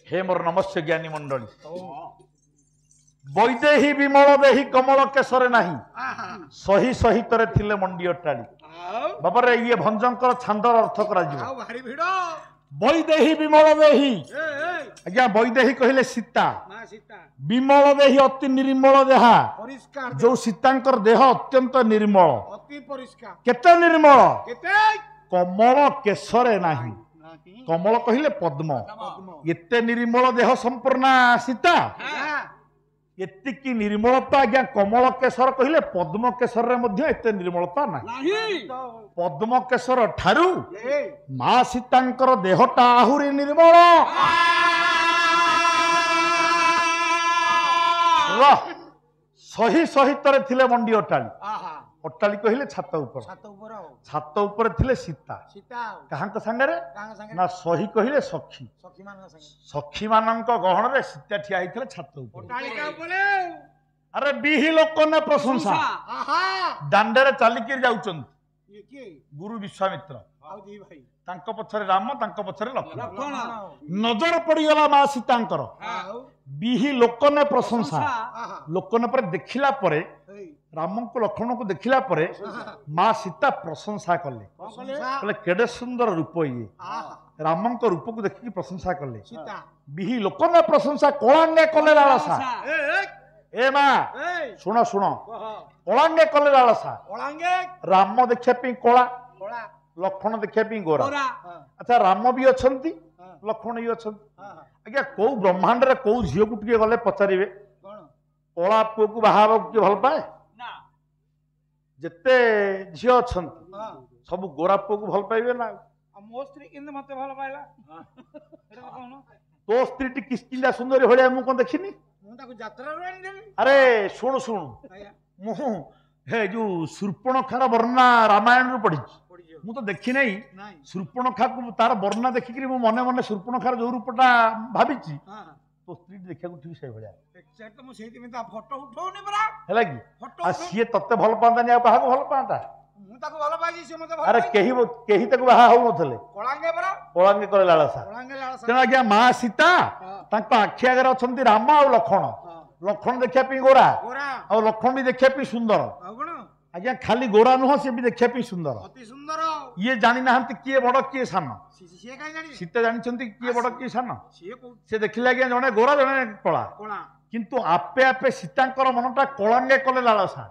हे मोर नमस्य ज्ञानी मंडली वैदेही विमल देही कमल केशरे नाही सही सहित थिले मंडी अट्टाली बाबा रे ये भंजंकर छांदर अर्थ करा जिवो भारी भिड़ वैदेही विमल देही आज्ञा वैदेही कहले सीता विमल देही अति निर्मल देहा परिष्कार जो सीतांकर देह अत्यंत निर्मल अति परिष्कार केते निर्मल केते कमल केशरे नाही कमल कहिले पद्म एते निर्मल देह संपूर्णा सीता एतिकी निर्मलता आज्ञा कमल केशर कहिले पद्म केशर रे मध्य एते निर्मलता नाही पद्म केशर ठारू मां सीतांकर देहटा आहुरी निर्मल सही सहित थिले मंडी अट्टाली कहले छात ऊपर थिले सीता कहांक संगरे ना सही कहले सखी सखी मानक गहन रे सीता ठिया हिथिले छात ऊपर अरे बिही लोक ने प्रशंसा दांडरे चालिकी जाउचन गुरु विश्वामित्र तांको पछरे राम तांको पछरे लक्ष्मण नजर पड़ीगला मां सीतांकर बिही लोक ने प्रशंसा लोक ने पर देखिला परे राम को लक्ष्मण को देखिला परे मां सीता प्रशंसा कले कहले केडे सुंदर रूप ये राम को रूप को देखि प्रशंसा कले बिही लोक ने प्रशंसा कोलांगे कले लालसा ए मां सुनो सुनो कोलांगे कले लालसा राम देखिया पे कोला लक्ष्मण देखिया पे गोरा अच्छा राम भी अछंती लक्ष्मण भी अछंती आज्ञा को ब्रह्मांड रे को झियो को टिके गले पचारिबे कोला पुओ को बाहाबो के भल पाए जेते झियो अछंती सब गोरा पुओ को भल पाइबे ना मो स्त्री किंतु मते भल पाइला एटा कोन तो स्त्री टी किसकिंदा सुंदरी होलिया मु कोन देखिनी मु ताको यात्रा रो आनी देली अरे सुन सुन मु हे जो शूर्पणखार वर्णना रामायण रू पढ़ी मु तो देखी नहीं शूर्पणखा को तार वर्णना देखिकरी मु मने मने शूर्पणखार जो रूपटा भाबिची तो स्त्री देखा को ठीक से भलिया एक्चुअली तो मु सेति में ता फोटो उठौनी बरा हैला की आ सीए तत्ते भल पांतानी आ काहा को भल पांता मु ताको भल पाइजी से मते भल अरे केही तक बाहा हो नथले कोलांगे बरा कोलांगे करे लालसा तेना आज्ञा मां सीता तांको आखि आगर अछंती राम आ लक्ष्मण लक्ष्मण देखिया पी गोरा और लक्ष्मण भी देखिया पी सुंदर आज्ञा खाली गोरा नुह से भी देखिया पी सुंदर अति सुंदर ये जानी नाहंती किए बड़ किए सान से काई जानी सीता जानिछंती किए बड़ किए सान से देखिले आज्ञा जने गोरा जने कला किंतु आपे आपे सीतांकर मनटा कोलांगे कले लालसा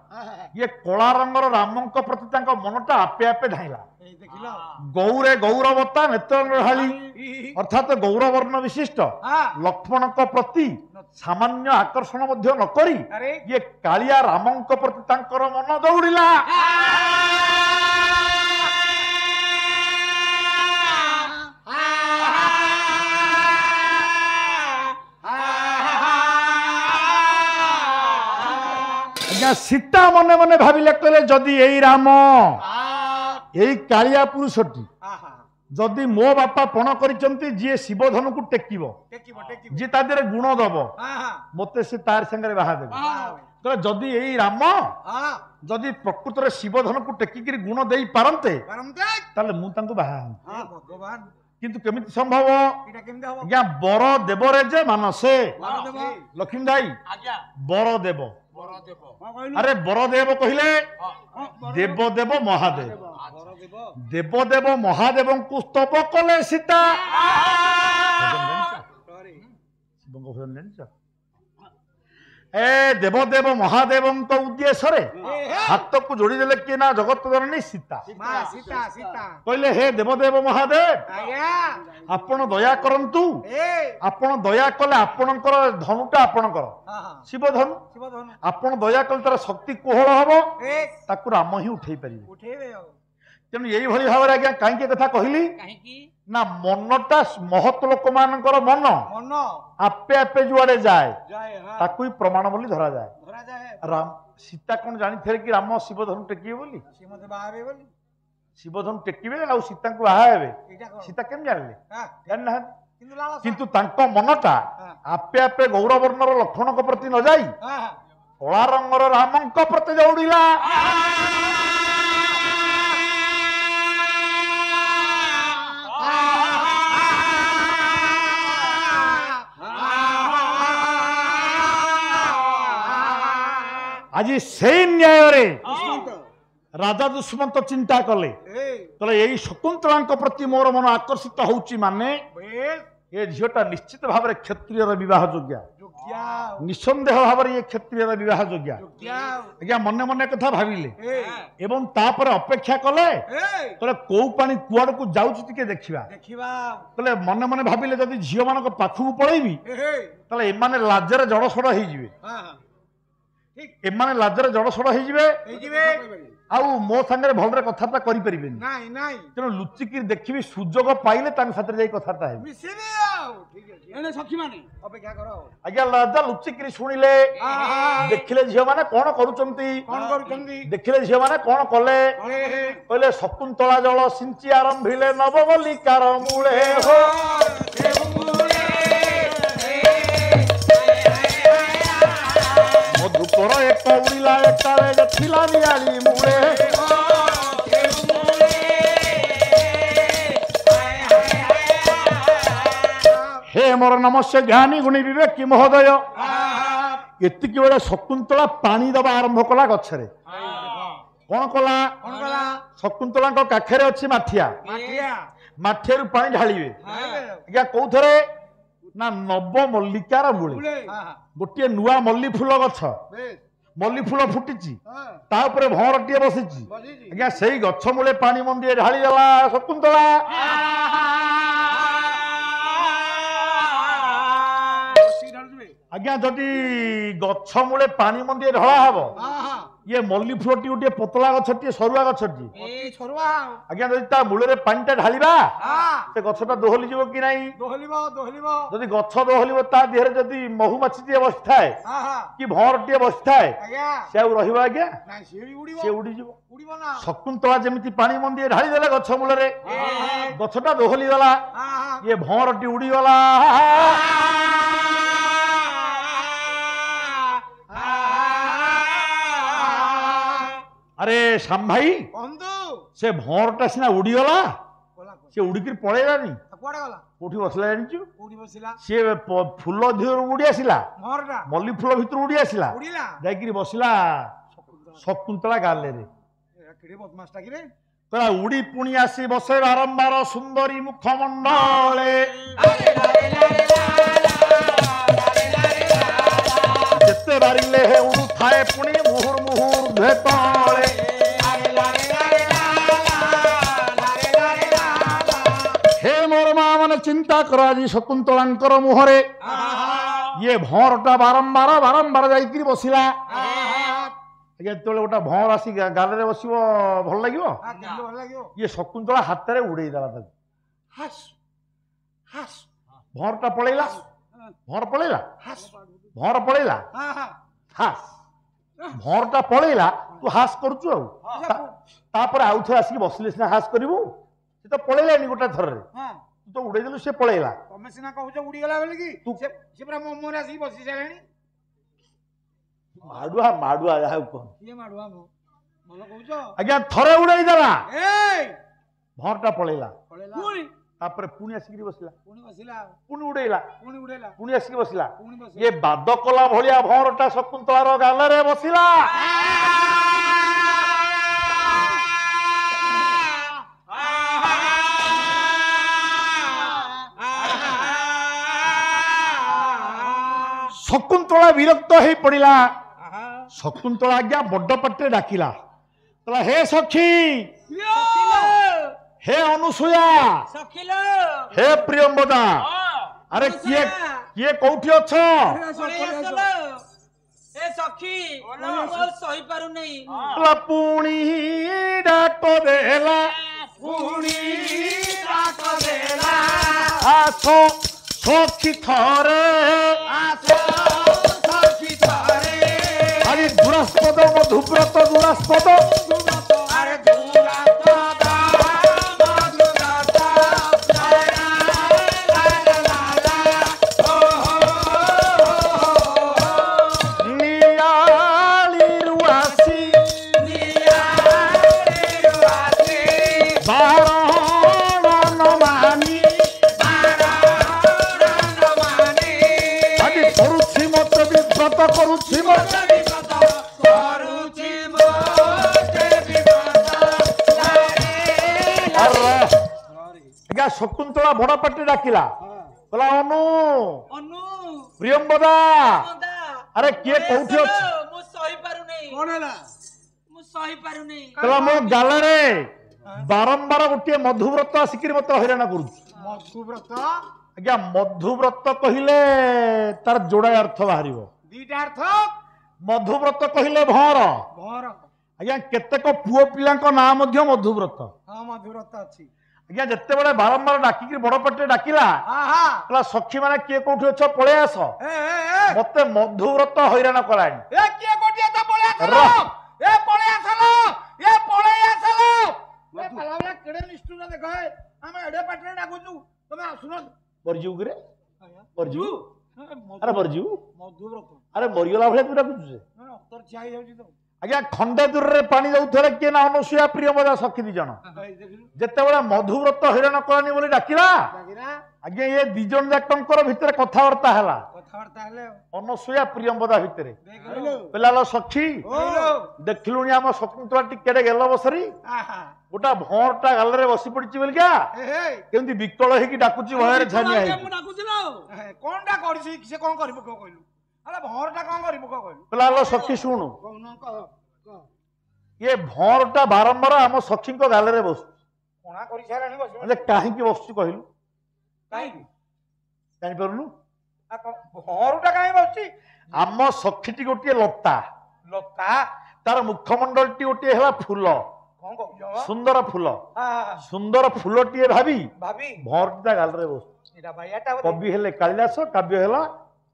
ये कोला रंगर रामंक प्रति तांको मनटा आपे आपे धाइला गौरे गौरवता नेत्रहाली अर्थात गौरवर्ण विशिष्ट लक्ष्मण प्रति सामान्य आकर्षण मध्य न करी ये कालिया रामंक प्रति तांकर मन दौड़िला सीता मने मने भाविले कहले जदि एई राम एई कालिया पुरुषटी जदि मो बापा पण करिसंती जे शिवधनु को टेकिबो जे ता देरे गुण दबो मते से तार संगे बाहा देबे कहले जदि एई राम जदि प्रकृत रे शिवधनु को टेकिकरी गुण देई पारंते ताले मु तांको बाहा भगवान किंतु केमिति संभव या बर देवरे जे मानसे लक्ष्मी दाई बर देव अरे बरदेव कहले देवदेव महादेव देवदेव महादेव को स्तव कले सीता ए देवदेव महादेव उद्देश्य हाथ को जोड़ी देले कि ना जगत जननी सीता कहले हे देवदेव महादेव आपण दया करंतु आपण दया कले आपणकर धनुटा आपणकर शिवधनु आपण दया कले तार शक्ति कोहल हबो ताकु राम ही उठेई परिबे तेणु यही भली भाव आज्ञा कहीं कथा कहली ना मनटा महत लोक मानकर मन आपे आपे जुआड़े जाए ताकू ही प्रमाण बोली धरा जाए राम सीता कौन जानी थे कि राम शिवधनु टेकिबे बोली शिवधनु टेकिबे आ सीता को बाहा हेबे सीता केम जानले जान ना किंतु तांको मनटा आपे आपे गौरवर्णर लक्ष्मण को प्रति न जाई कला रंगर रामंक प्रति दौड़िला आज से न्याय रे राजा दुष्मंत चिंता कले कहले यही शकुंतला प्रति मोर मन आकर्षित होउची माने ये झीटा निश्चित भाव में क्षत्रियर विवाह योग्य निसंदेह भाव ये क्षत्रिय विवाह योग्य आज्ञा मने मने कथा भाविले एवं तापर अपेक्षा कले कहले कौ पानी कुआड़ को जाउछि टिके देखिबा कहले मने मने भाविले जदि झियो मानक पाखु पळैबी कहले एमाने लाजरे जड़सड़ हो जिवे एमाने लाजरे जड़सड़ हो जिवे आउ मो संगे भलरे कथाबार्ता करि परिबेनी नाही नाही तेणु लुचिकी देखिबी सुजोग पाइले तांग साथरे जाई कथाबार्ता हेबी मिसिबे आउ ठीक है एने सखी माने अपेक्षा करो आज्ञा राजा लुचिकी शुणिले देखिले झियो माने कोन करूचंती देखिले झियो माने कोन कले कहले शकुंतला जल सिंची आरंभिले नवमल्लिकार मूले हो मधुकर एक उड़िला एक थिला नियाली मूले हे मोर नमस्य ज्ञानी गुणी विवेकी महोदय एतिक बेले शकुंतला पानी दबा आरंभ कला गछरे कौन कला शकुंतला काखरे अच्छी माठिया माठिया पानी ढालिबे आज्ञा कौथरे ना नव मल्लिकार मूले गोटे नुआ मल्ली फूल गछ मल्ली फूल फुटिची ता ऊपर भंवरटिए बसिची आज्ञा सेई गछ मूले पानी मंदिए ढाली देला शकुंतला आज्ञा जदि गछ मूले पानी मंदिए ढला हबो ये मल्ली फूलटी गोटे पतला गछटी सरुआ गछटी आज्ञा जदि ता मूले पानीटा ढालिबा से गछटा दोहली जीव कि नाही जदि गछ दोहलिबो ता देहरे जदि महुमाछीटिए बसिथाए कि भंवरटिए बसिथाए से आउ रहिबो आज्ञा से उड़ी जीवो शकुंतला जेमिति पानी मंदिए ढाली देले गछ मूले गछटा दोहली गला ये भंवरटी उड़ी गला अरे श्याम भाई से भंवरटा सिना उड़ीगला से उड़िकी पलैलानी कोठी बसला जानिछु से फूल धिर उड़ी आसिला मल्ली फूल भितर उड़ी आसिला जाइकिरी बसिला शकुंतला गाले रे कहला उड़ी पुणी आसी बसे बारंबार सुंदरी मुखमंडले जेते बारिले हे उड़ू थाए पुणी मुहुर मुहुर भेतले हे मोर मां मन चिंता कर आज शकुंतलांकर मुहरे ये भंवरटा बारंबार बारंबार जाइकिरी बसिला आज्ञा तो गोटा भंवर आसी गाले बसिबो भल लागिबो ये शकुंतला हाथ रे उड़ेई देला ताकू भंवरटा पळैला भंवर पळैला हास भंवरटा पळैला तू हास करछु तापर आउ थे आसी बसले सिना हास करिवु से तो पळैलानी गोटा थर रे तू तो उड़ेई देलु से पळैला तमे सिना कहू छ उड़ी गेला बेले की तू से पूरा मोमोरे आसी बसी जालेनी माडुआ जाऊ कोन ये माडुआ मो भलो कहू छ आज्ञा थरे उड़ेई देला ए भंवरटा पळैला पुणी तापर पुणी आसी बसला पुणी उड़ेला पुणी आसी बसला ये बाद कला भलिया भंवरटा शकुंतलार गाल रे बसिला शकुंतला विरक्त हो पड़ा शकुंतला आज्ञा बड़ पाटे डाकिला कहला हे सखी हे अनुसूया हे प्रियंवदा अरे किए किए कौठी अछ पुणी डाक देला आसो सखी थरे अरे दुरास्पद मधुव्रत दुरास्पद शकुंतला बड़ पाटे डाकिला कहला अनु ପ୍ରିୟମ୍ବଦା ଆରେ କିଏ କୋଉଠି ଅଛି? ମୁଁ ସହି ପାରୁନି। କଣ ହେଲା? ମୁଁ ସହି ପାରୁନି। କହିଲା ମୋ ଗାଲରେ ବାରମ୍ବାର ଗୋଟିଏ ମଧୁବ୍ରତ ଆସିକିରି ମତେ ହଇରାଣ କରୁଛି। ମଧୁବ୍ରତ ଆଜ୍ଞା ମଧୁବ୍ରତ କହିଲେ ତାର ଯୋଡାଏ ଅର୍ଥ ବାହାରିବ। ଦିଟା ଅର୍ଥ। ମଧୁବ୍ରତ କହିଲେ ଭଅଁର। ଭଅଁର। ଆଜ୍ଞା କେତେକ ପୁଅ ପିଲାଙ୍କ ନାଁ ମଧ୍ୟ ମଧୁବ୍ରତ। ହଁ ମଧୁବ୍ରତ ଅଛି। ଆଜ୍ଞା ଯେତେବେଳେ ବାରମ୍ବାର ଡାକିକି ବଡ ପାଟିରେ ଡାକିଲା କହିଲା ସଖୀ ମାନେ କିଏ କୋଉଠି ଅଛ ପଳେଇ ଆସ, ମତେ ମଧୁବ୍ରତ ହଇରାଣ କଲାଣି। କିଏ କୋଠି ଅଛ ପଳେଇ ଆସଲ। ଏ ପଳେଇ ଆସଲ। ଏ ପଳେଇ ଆସଲ। ଏ ପାଲାବଲା କେଡେ ନିଷ୍ଠୁର ଦେଖ। ଆମେ ଏଡେ ପାଟିରେ ଡାକୁଛୁ ତମେ ଆସୁନ। ମରିଯିବୁ କିରେ? ମରିଯିବୁ? ଆରେ ମରିଯିବୁ? ମଧୁବ୍ରତ ଆରେ ମରିଗଲା ଭଳିଆ ତୁ ଡାକୁଛୁ ସେ। ଅତର ଛିଆ ହେଇଯାଉଛି ତ। ଆଜ୍ଞା ଖଣ୍ଡେ ଦୂରରେ ପାଣି ଯାଉଥିଲେ କିଏ ନା ଅନୁସୂୟା ପ୍ରିୟମ୍ବଦା ସଖୀ ଦି ଜଣ। ଯେତେବେଳେ ମଧୁବ୍ରତ ହଇରାଣ କଲାନି ବୋଲି ଡାକିଲା ଆଜ୍ଞା ଏ ଦି ଜଣ ଯାକଙ୍କର ଭିତରେ କଥାବାର୍ତ୍ତା ହେଲା। କଥାବାର୍ତ୍ତା ହେଲେ ଅନୁସୂୟା ପ୍ରିୟମ୍ବଦା ଭିତରେ କହିଲା ଲ ସଖୀ ଦେଖିଲୁଣି ଆମ ଶକୁନ୍ତଳା ଟିକେ ଗେଲ ବସରି ଗୋଟା ଭଅଁରଟା ଗାଲରେ ବସି ପଡିଛି ବୋଲିକା କେମିତି ବିକଳ ହେଇକି ଡାକୁଛି ଭୟରେ ଛାନିଆ ହେଇକି। କଣଟା କରିଛି ସେ କଣ କରିବ କହ କହିଲୁ? ଆରେ ଭଅଁରଟା କଣ କରିବ କହ କହିଲୁ? କହିଲା ଲ ସଖୀ ଶୁଣୁ ଇଏ ଭଅଁରଟା ବାରମ୍ବାର ଆମ ସଖୀଙ୍କ ଗାଲରେ ବସୁଛି। କଣା କରି ସାରିଲାଣି ବସି କାହିଁକି ବସୁଛି କହିଲୁ? କାହିଁକି ଜାଣିପାରୁନୁ? ଭଅଁରଟା କାହିଁ ବସୁଛି? ଆମ ସଖୀଟି ଗୋଟିଏ ଲତା। ଲତା ତାର ମୁଖମଣ୍ଡଳଟି ଗୋଟିଏ ହେଲା ଫୁଲ। କଣ କହୁଛ? ସୁନ୍ଦର ଫୁଲ। ସୁନ୍ଦର ଫୁଲଟିଏ ଭାବି ଭାବି ଭଅଁରଟି ତା ଗାଲରେ ବସୁଛି। ଏଟା ଭାଇଟା କବି ହେଲେ କାଳିଦାସ, କାବ୍ୟ ହେଲା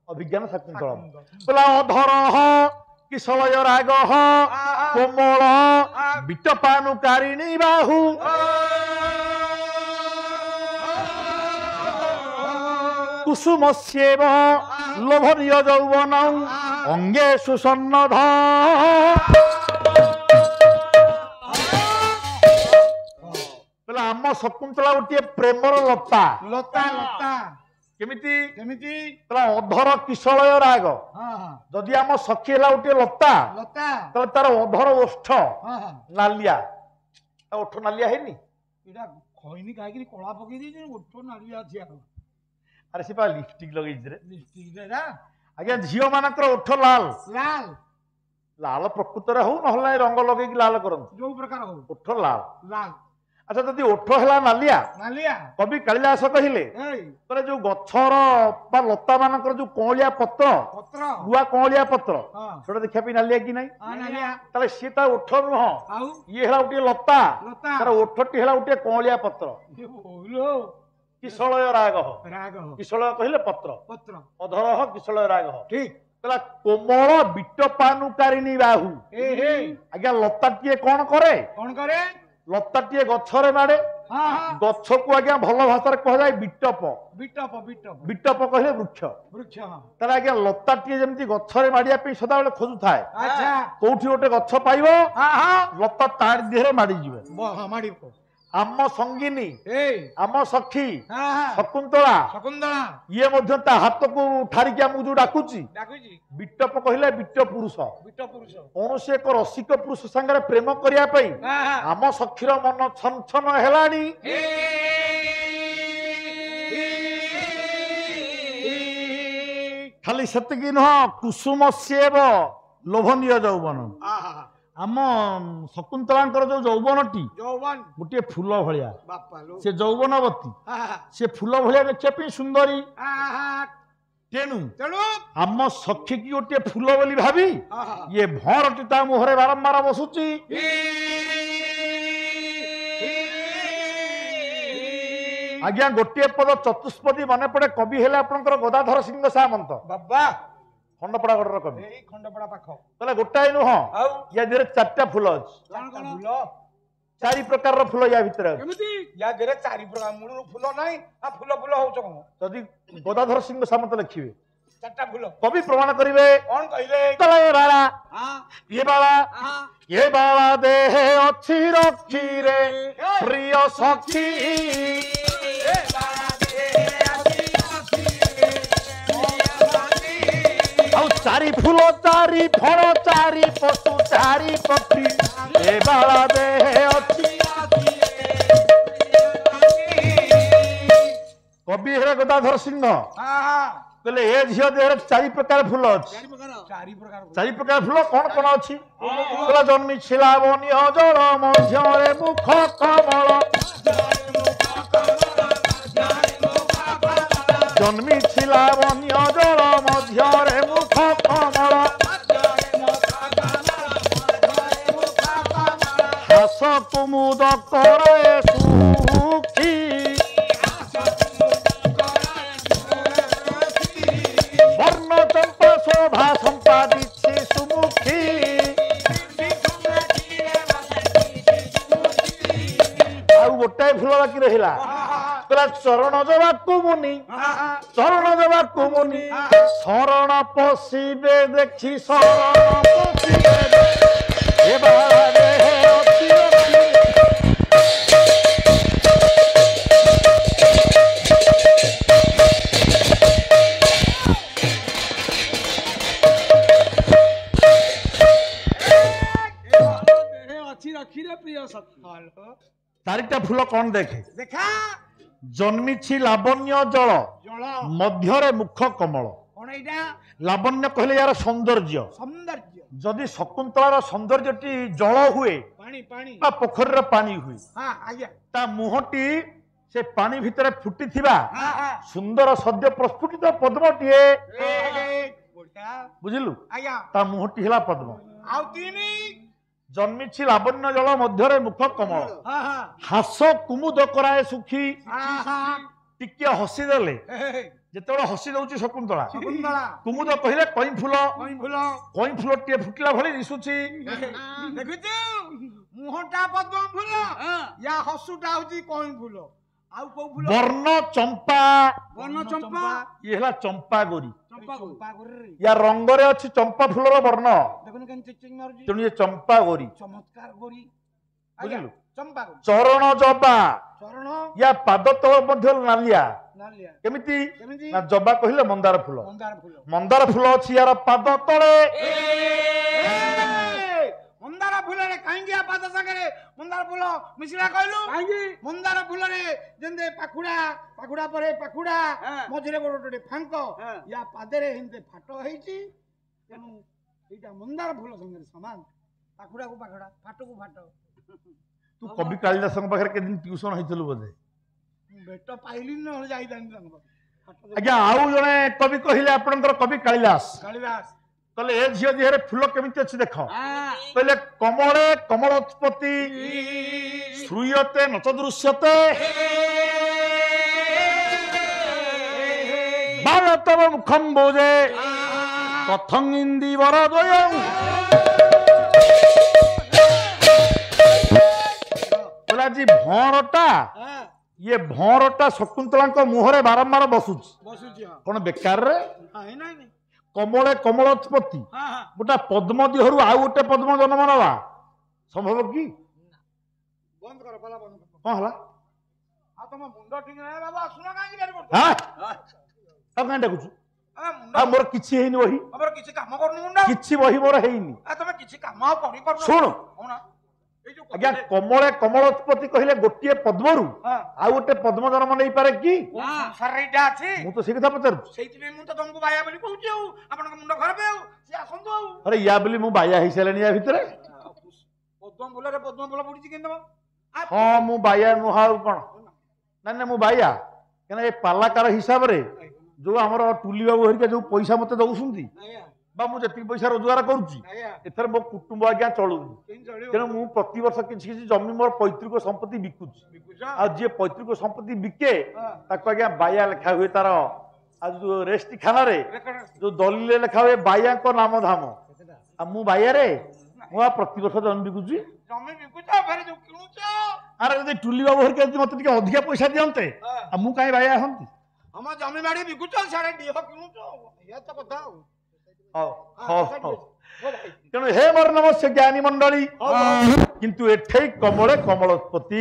ଅଭିଜ୍ଞାନ ଶାକୁନ୍ତଳ। କହିଲା ଅଧର କିଶଳୟ ରାଗ କୋମଳ ବିଟପାନୁକାରିଣୀ ବାହୁ କୁସୁମସ୍ୟେବ ଲୋଭନୀୟ ଯୌବନ ଅଙ୍ଗେ ସୁସନ୍ନଧ। କହିଲା ଆମ ଶକୁନ୍ତଳା ଗୋଟିଏ ପ୍ରେମର ଲତା। ଲତା ଲତା କେମିତି? କେମିତି? କହିଲା ଅଧର କିଶଳୟ ରାଗ। ଯଦି ଆମ ସଖୀ ହେଲା ଗୋଟିଏ ଲତା ଲତା ତାହେଲେ ତାର ଅଧର ଓଷ୍ଠ ନାଲିଆ। ତା ଓଠ ନାଲିଆ ହେଇନି? ଏଇଟା ଖଇନି କାହିଁକି କଳା ପକେଇ ଦେଇଛି ଓଠ ନାଲିଆ ଅଛି। ଆରେ ସେ ପା ଲିପଷ୍ଟିକ ଲଗେଇଛି ରେ। ଲିପଷ୍ଟିକ ଆଜ୍ଞା ଝିଅ ମାନଙ୍କର ଓଠ ଲାଲ। ଲାଲ ଲାଲ ପ୍ରକୃତରେ ହଉ ନହେଲେ ନାଇଁ ରଙ୍ଗ ଲଗେଇକି ଲାଲ କରନ୍ତି। ଯୋଉ ପ୍ରକାର ହଉ ଓଠ ଲାଲ। ଲାଲ ଆଚ୍ଛା ଯଦି ଓଠ ହେଲା ନାଲିଆ ନାଲିଆ କବି କାଳିଦାସ କହିଲେ କହିଲେ ଯୋଉ ଗଛର ବା ଲତା ମାନଙ୍କର ଯୋଉ କଅଁଳିଆ ପତ୍ର ପତ୍ର ନୂଆ କଅଁଳିଆ ପତ୍ର ହଁ ସେଟା ଦେଖିବା ପାଇଁ ନାଲିଆ କି ନାହିଁ? ନାଲିଆ ତାହେଲେ ସିଏ ତା ଓଠ ନୁହଁ, ଆଉ ଇଏ ହେଲା ଗୋଟିଏ ଲତା। ଲତା ତାର ଓଠଟି ହେଲା ଗୋଟିଏ କଅଁଳିଆ ପତ୍ର। କିଶଳୟ ରାଗ। ରାଗ କିଶଳୟ କହିଲେ ପତ୍ର। ପତ୍ର ଅଧର କିଶଳୟ ରାଗ। ଠିକ କହିଲା କୋମଳ ବିଟପାନୁକାରିଣୀ ବାହୁ। ଆଜ୍ଞା ଲତାଟିଏ କଣ କରେ? କଣ କରେ? ଲତାଟିଏ ଗଛରେ ମାଡେ। ଗଛକୁ ଆଜ୍ଞା ଭଲ ଭାଷାରେ କୁହାଯାଏ ବିଟପ। ବିଟପ ବିଟପ ବିଟପ କହିଲେ ବୃକ୍ଷ। ବୃକ୍ଷ ତାହେଲେ ଆଜ୍ଞା ଲତାଟିଏ ଯେମିତି ଗଛରେ ମାଡିବା ପାଇଁ ସଦାବେଳେ ଖୋଜୁଥାଏ, ଆଚ୍ଛା କୋଉଠି ଗୋଟେ ଗଛ ପାଇବ ଲତା ତାରି ଦେହରେ ମାଡିଯିବ। ମାଡିବ। ଆମ ସଙ୍ଗିନୀ ଏଇ ଆମ ସଖୀ ଶକୁନ୍ତଳା ଶକୁନ୍ତଳା ଇଏ ମଧ୍ୟ ତା ହାତକୁ ଠାରିକି ଆମକୁ ଯୋଉ ଡାକୁଛି ଡାକୁଛି ବିଟପ କହିଲେ ବିଟ ପୁରୁଷ। ବିଟ ପୁରୁଷ କୌଣସି ଏକ ରସିକ ପୁରୁଷ ସାଙ୍ଗରେ ପ୍ରେମ କରିବା ପାଇଁ ଆମ ସଖୀର ମନ ଛନଛନ ହେଲାଣି। ଖାଲି ସେତିକି ନୁହଁ, କୁସୁମ ସେବ ଲୋଭନୀୟ ଯୌବନ। ଆମ ଶକୁନ୍ତଳାଙ୍କର ଯୋଉ ଯୌବନଟି ଯୌବନ ଗୋଟିଏ ଫୁଲ ଭଳିଆ। ବାପା ଲୋ ସେ ଯୌବନବତୀ, ସେ ଫୁଲ ଭଳିଆ ଦେଖିବା ପାଇଁ ସୁନ୍ଦରୀ। ତେଣୁ ତେଣୁ ଆମ ସଖୀ କି ଗୋଟିଏ ଫୁଲ ବୋଲି ଭାବି ଇଏ ଭଅଁରଟି ତା ମୁହଁରେ ବାରମ୍ବାର ବସୁଛି। ଆଜ୍ଞା ଗୋଟିଏ ପଦ ଚତୁଷ୍ପଦୀ ମନେ ପଡେ, କବି ହେଲେ ଆପଣଙ୍କର ଗଦାଧର ସିଂହ ସାମନ୍ତ, ବାବା ଖଣ୍ଡପଡ଼ାଗଡ଼ର କବି। ଏଇ ଖଣ୍ଡପଡ଼ା ପାଖ। ତାହେଲେ ଗୋଟାଏ ନୁହଁ, ଆଉ ୟା ଦେହରେ ଚାରିଟା ଫୁଲ ଅଛି। କଣ କଣ ଫୁଲ? ଚାରି ପ୍ରକାରର ଫୁଲ ୟା ଭିତରେ ଅଛି। କେମିତି? ୟା ଦେହରେ ଚାରି ପ୍ରକାର ମୂଳରୁ ଫୁଲ ନାହିଁ। ଆଉ ଫୁଲ ଫୁଲ ହଉଛ କଣ? ଯଦି ଗଦାଧର ସିଂହ ସାମନ୍ତ ଲେଖିବେ, ଚାରିଟା ଫୁଲ କବି ପ୍ରମାଣ କରିବେ। କଣ କହିଲେ? ଏ ବାଳା ଏ ବାଳା ଦେହେ ଅଛି ରଖିରେ ପ୍ରିୟ ସଖୀ। ଆଉ ଚାରି ଫୁଲ ଚାରି ଫଳ ଚାରି ପଶୁ ଚାରି ପକ୍ଷୀ ଏ ବାଳା ଦେହେ ଅଛି। କବି ହେଲେ ଗଦାଧର ସିଂହ। କହିଲେ ଏ ଝିଅ ଦେହରେ 4 ପ୍ରକାର ଫୁଲ ଅଛି। ଚାରି 4 ପ୍ରକାର ପ୍ରକାର ଫୁଲ କଣ କଣ ଅଛି? କହିଲା ଜନ୍ମିଛି ଲାବଣ୍ୟ ଜଳ ମଧ୍ୟରେ ମୁଖ କମଳ, ଜନ୍ମିଛି ଲାବଣ୍ୟ ଜଳ ମଧ୍ୟରେ ମୁଖ କମଳ, ହାସ କୁମୁଦ କରାଏ ସୁଖୀ, ବର୍ଣ୍ଣ ଚମ୍ପା ଶୋଭା ସମ୍ପାଦିଛି ସୁମୁଖୀ। ଆଉ ଗୋଟାଏ ଫୁଲ ବାକି ରହିଲା। କହିଲା ଚରଣ ଦେବାକୁ ମୁନି, ଚରଣ ଦେବାକୁ ମୁନି, ଶରଣ ପଶିବେ ଦେଖି ଶରଣ ପଶିବେ ଏ ବାହାରେ ଅଛି ଅଛି। ଅଛି ରଖିରେ ପ୍ରିୟ ସଖୀ। 4ଟା ଫୁଲ କଣ ଦେଖେ? ଦେଖା ଜନ୍ମିଛି ଲାବଣ୍ୟ ଜଳ ଜଳ ମଧ୍ୟରେ ମୁଖ କମଳ। କଣ ଏଇଟା? ଲାବଣ୍ୟ କହିଲେ ୟାର ସୌନ୍ଦର୍ଯ୍ୟ। ସୌନ୍ଦର୍ଯ୍ୟ ଯଦି ଶକୁନ୍ତଳାର ସୌନ୍ଦର୍ଯ୍ୟଟି ଜଳ ହୁଏ ପାଣି ପାଣି ବା ପୋଖରୀର ପାଣି ହୁଏ, ହଁ ଆଜ୍ଞା ତା ମୁହଁଟି ସେ ପାଣି ଭିତରେ ଫୁଟିଥିବା ହଁ ହଁ ସୁନ୍ଦର ସଦ୍ୟ ପ୍ରସ୍ଫୁଟିତ ପଦ୍ମଟିଏ, ବଢିଆ ବୁଝିଲୁ? ଆଜ୍ଞା ତା ମୁହଁଟି ହେଲା ପଦ୍ମ। ଆଉ ତିନି ଜନ୍ମିଛି ଲାବଣ୍ୟ ଜଳ ମଧ୍ୟରେ ମୁଖ କମଳ, ହଁ ହଁ ହାସ କୁମୁଦ କରାଏ ସୁଖୀ। ହଁ ହଁ ଟିକେ ହସିଦେଲେ, ଯେତେବେଳେ ହସି ଦଉଛି ଶକୁନ୍ତଳା, ଶକୁନ୍ତଳା କୁମୁଦ କହିଲେ କଇଁ ଫୁଲ, କଇଁ ଫୁଲ କଇଁ ଫୁଲଟିଏ ଫୁଟିଲା ଭଳି ଦିଶୁଛି। ଦେଖୁଛୁ ମୁହଁଟା ପଦ୍ମ ଫୁଲ, ୟା ହସୁଟା ହଉଛି କଇଁ ଫୁଲ। ଆଉ କୋଉ ଫୁଲ? ବର୍ଣ୍ଣ ଚମ୍ପା, ବର୍ଣ୍ଣ ଚମ୍ପା ଇଏ ହେଲା ଚମ୍ପା ଗୋରି। ଚମ୍ପା ଗୋରି ୟା ରଙ୍ଗରେ ଅଛି ଚମ୍ପା ଫୁଲର ବର୍ଣ୍ଣ, ଦେଖୁନୁ କେମିତି ଚିକ୍ ମାରୁଛି। ତେଣୁ ଇଏ ଚମ୍ପା ଗୋରି। ଚମତ୍କାର ଗୋରି ବୁଝିଲୁ? ଚମ୍ପା ଗୋରି। ଚରଣ ଜବା, ଚରଣ ୟା ପାଦ ତଳ ମଧ୍ୟ ନାଲିଆ। ନାଲିଆ କେମିତି? କେମିତି? ନା ଜବା କହିଲେ ମନ୍ଦାର ଫୁଲ। ମନ୍ଦାର ଫୁଲ ମନ୍ଦାର ଫୁଲ ଅଛି ୟାର ପାଦ ତଳେ। ମନ୍ଦାର ଫୁଲରେ କାହିଁକି ଆ ପାଦ ସାଙ୍ଗରେ ମନ୍ଦାର ଫୁଲ ମିଶିଲା କହିଲୁ? କାହିଁକି? ମନ୍ଦାର ଫୁଲରେ ଯେମିତି ପାଖୁଡା, ପାଖୁଡା ପରେ ପାଖୁଡା, ମଝିରେ ଗୋଟେ ଗୋଟେ ଫାଙ୍କ, ୟା ପାଦରେ ଏମିତି ଫାଟ ହେଇଛି। ତେଣୁ ଏଇଟା ମନ୍ଦାର ଫୁଲ ସାଙ୍ଗରେ ସମାନ। ପାଖୁଡାକୁ ପାଖୁଡା, ଫାଟକୁ ଫାଟ। ତୁ କବି କାଳିଦାସଙ୍କ ପାଖରେ କେଦିନ ଟ୍ୟୁସନ ହେଇଥିଲୁ ବୋଧେ? ଭେଟ ପାଇଲିନି ନହେଲେ ଯାଇଥାନ୍ତି ତାଙ୍କ ପାଖକୁ। ଆଜ୍ଞା, ଆଉ ଜଣେ କବି କହିଲେ ଆପଣଙ୍କର କବି କାଳିଦାସ, କାଳିଦାସ କହିଲେ ଏ ଝିଅ ଦେହରେ ଫୁଲ କେମିତି ଅଛି ଦେଖ। କହିଲେ କମଳେ କମଳୋତ୍ପତ୍ତି ଶ୍ରୂୟତେ ନଚ ଦୃଶ୍ୟତେ ବାଳତବ ମୁଖಂ ବୋଜେ କଥଂ ଇନ୍ଦି ବରଦ୍ୱୟଂ। କହିଲେ ଆଜି ଭଅଁରଟା, ଇଏ ଭଅଁରଟା ଶକୁନ୍ତଳାଙ୍କ ମୁହଁରେ ବାରମ୍ବାର ବସୁଛି। ବସୁଛି କଣ ବେକାରରେ? ନାଇଁ କମଳେ କମଳୋତ୍ପତ୍ତି, ଗୋଟା ପଦ୍ମ ଦେହରୁ ଆଉ ଗୋଟେ ପଦ୍ମ ଜନ୍ମ ନେବା ସମ୍ଭବ କି? ବନ୍ଦ କର ପଲା ବନ୍ଦ କର। କଣ ହେଲା? ଆଉ ତମ ମୁଣ୍ଡ ଠିକ ନାହିଁ ବାବୁ, ଆସୁନ କାହିଁକି ଗାଡ଼ି କରୁଛ? ଆଉ କାହିଁ ଡାକୁଛୁ? ଆଉ ମୋର କିଛି ହେଇନି ବହି, ତମର କିଛି କାମ କରୁନି ମୁଣ୍ଡ। କିଛି ବହି ମୋର ହେଇନି। ତମେ କିଛି କାମ ଆଉ କରିପାରୁନ। ଶୁଣ ଏଇ ଯୋଉ ଆଜ୍ଞା, କମଳେ କମଳୋତ୍ପତ୍ତି କହିଲେ ଗୋଟିଏ ପଦ୍ମରୁ ଆଉ ଗୋଟେ ପଦ୍ମ ଜନ୍ମ ନେଇପାରେ କି? ସଂସାରରେ ଏଇଟା ଅଛି। ମୁଁ ତ ସେ କଥା ପଚାରୁଛି। ସେଇଥିପାଇଁ ମୁଁ ତ ତମକୁ ବାୟା ବୋଲି କହୁଛି। ଆଉ ଆପଣଙ୍କ ମୁଣ୍ଡ ଖରାପ ଆଉ ସିଏ ଆସନ୍ତୁ। ଆଉ ଆରେ ୟା ବୋଲି ମୁଁ ବାୟା ହେଇସାରିଲିଣି ୟା ଭିତରେ। ପଦ୍ମ ଫୁଲରେ ପଦ୍ମ ଫୁଲ ବୁଡିଛି କେମିତି ତମ? ହଁ ମୁଁ ବାୟା ନୁହଁ ଆଉ କଣ? ନାଇଁ ନାଇଁ ମୁଁ ବାୟା, କାହିଁକିନା ଏ ପାଲାକାର ହିସାବରେ ଯୋଉ ଆମର ଟୁଲି ବାବୁ ହେରିକା ଯୋଉ ପଇସା ମତେ ଦଉଛନ୍ତି ବା ମୁଁ ଯେତିକି ପଇସା ରୋଜଗାର କରୁଛି, ଏଥର ମୋ କୁଟୁମ୍ବ ଆଜ୍ଞା ଚଳୁନି। ତେଣୁ ମୁଁ ପ୍ରତିବର୍ଷ କିଛି କିଛି ଜମି ମୋର ପୈତୃକ ସମ୍ପତ୍ତି ବିକୁଛି। ଆଉ ଯିଏ ପୈତୃକ ସମ୍ପତ୍ତି ବିକେ ତାକୁ ଆଜ୍ଞା ବାୟା ଲେଖା ହୁଏ। ତାର ଆଉ ଯୋଉ ରେଷ୍ଟି ଖାନାରେ ଯୋଉ ଦଲିଲରେ ଲେଖା ହୁଏ ବାୟାଙ୍କ ନାମ ଧାମ। ଆଉ ମୁଁ ବାୟାରେ ମୁଁ ପ୍ରତିବର୍ଷ ଜମି ବିକୁଛି। ଜମି ବିକୁଛ ଫେରେ ଯୋଉ କିଣୁଛ। ଆରେ ଯଦି ଟୁଲି ବାବୁ ହେରିକା ଯଦି ମତେ ଟିକେ ଅଧିକା ପଇସା ଦିଅନ୍ତେ, ଆଉ ମୁଁ କାହିଁ ବାୟା ହନ୍ତି? ଆମ ଜମି ବାଡି ବିକୁଛ, ସିଆଡେ ଡିହ କିଣୁଛ। ଏଇଆ ତ କଥା। ଆଉ ତେଣୁ ହେ ମୋର ନମସ୍ୟ ଜ୍ଞାନୀ ମଣ୍ଡଳୀ, କିନ୍ତୁ ଏଠେଇ କମଳେ କମଳୋତ୍ପତ୍ତି,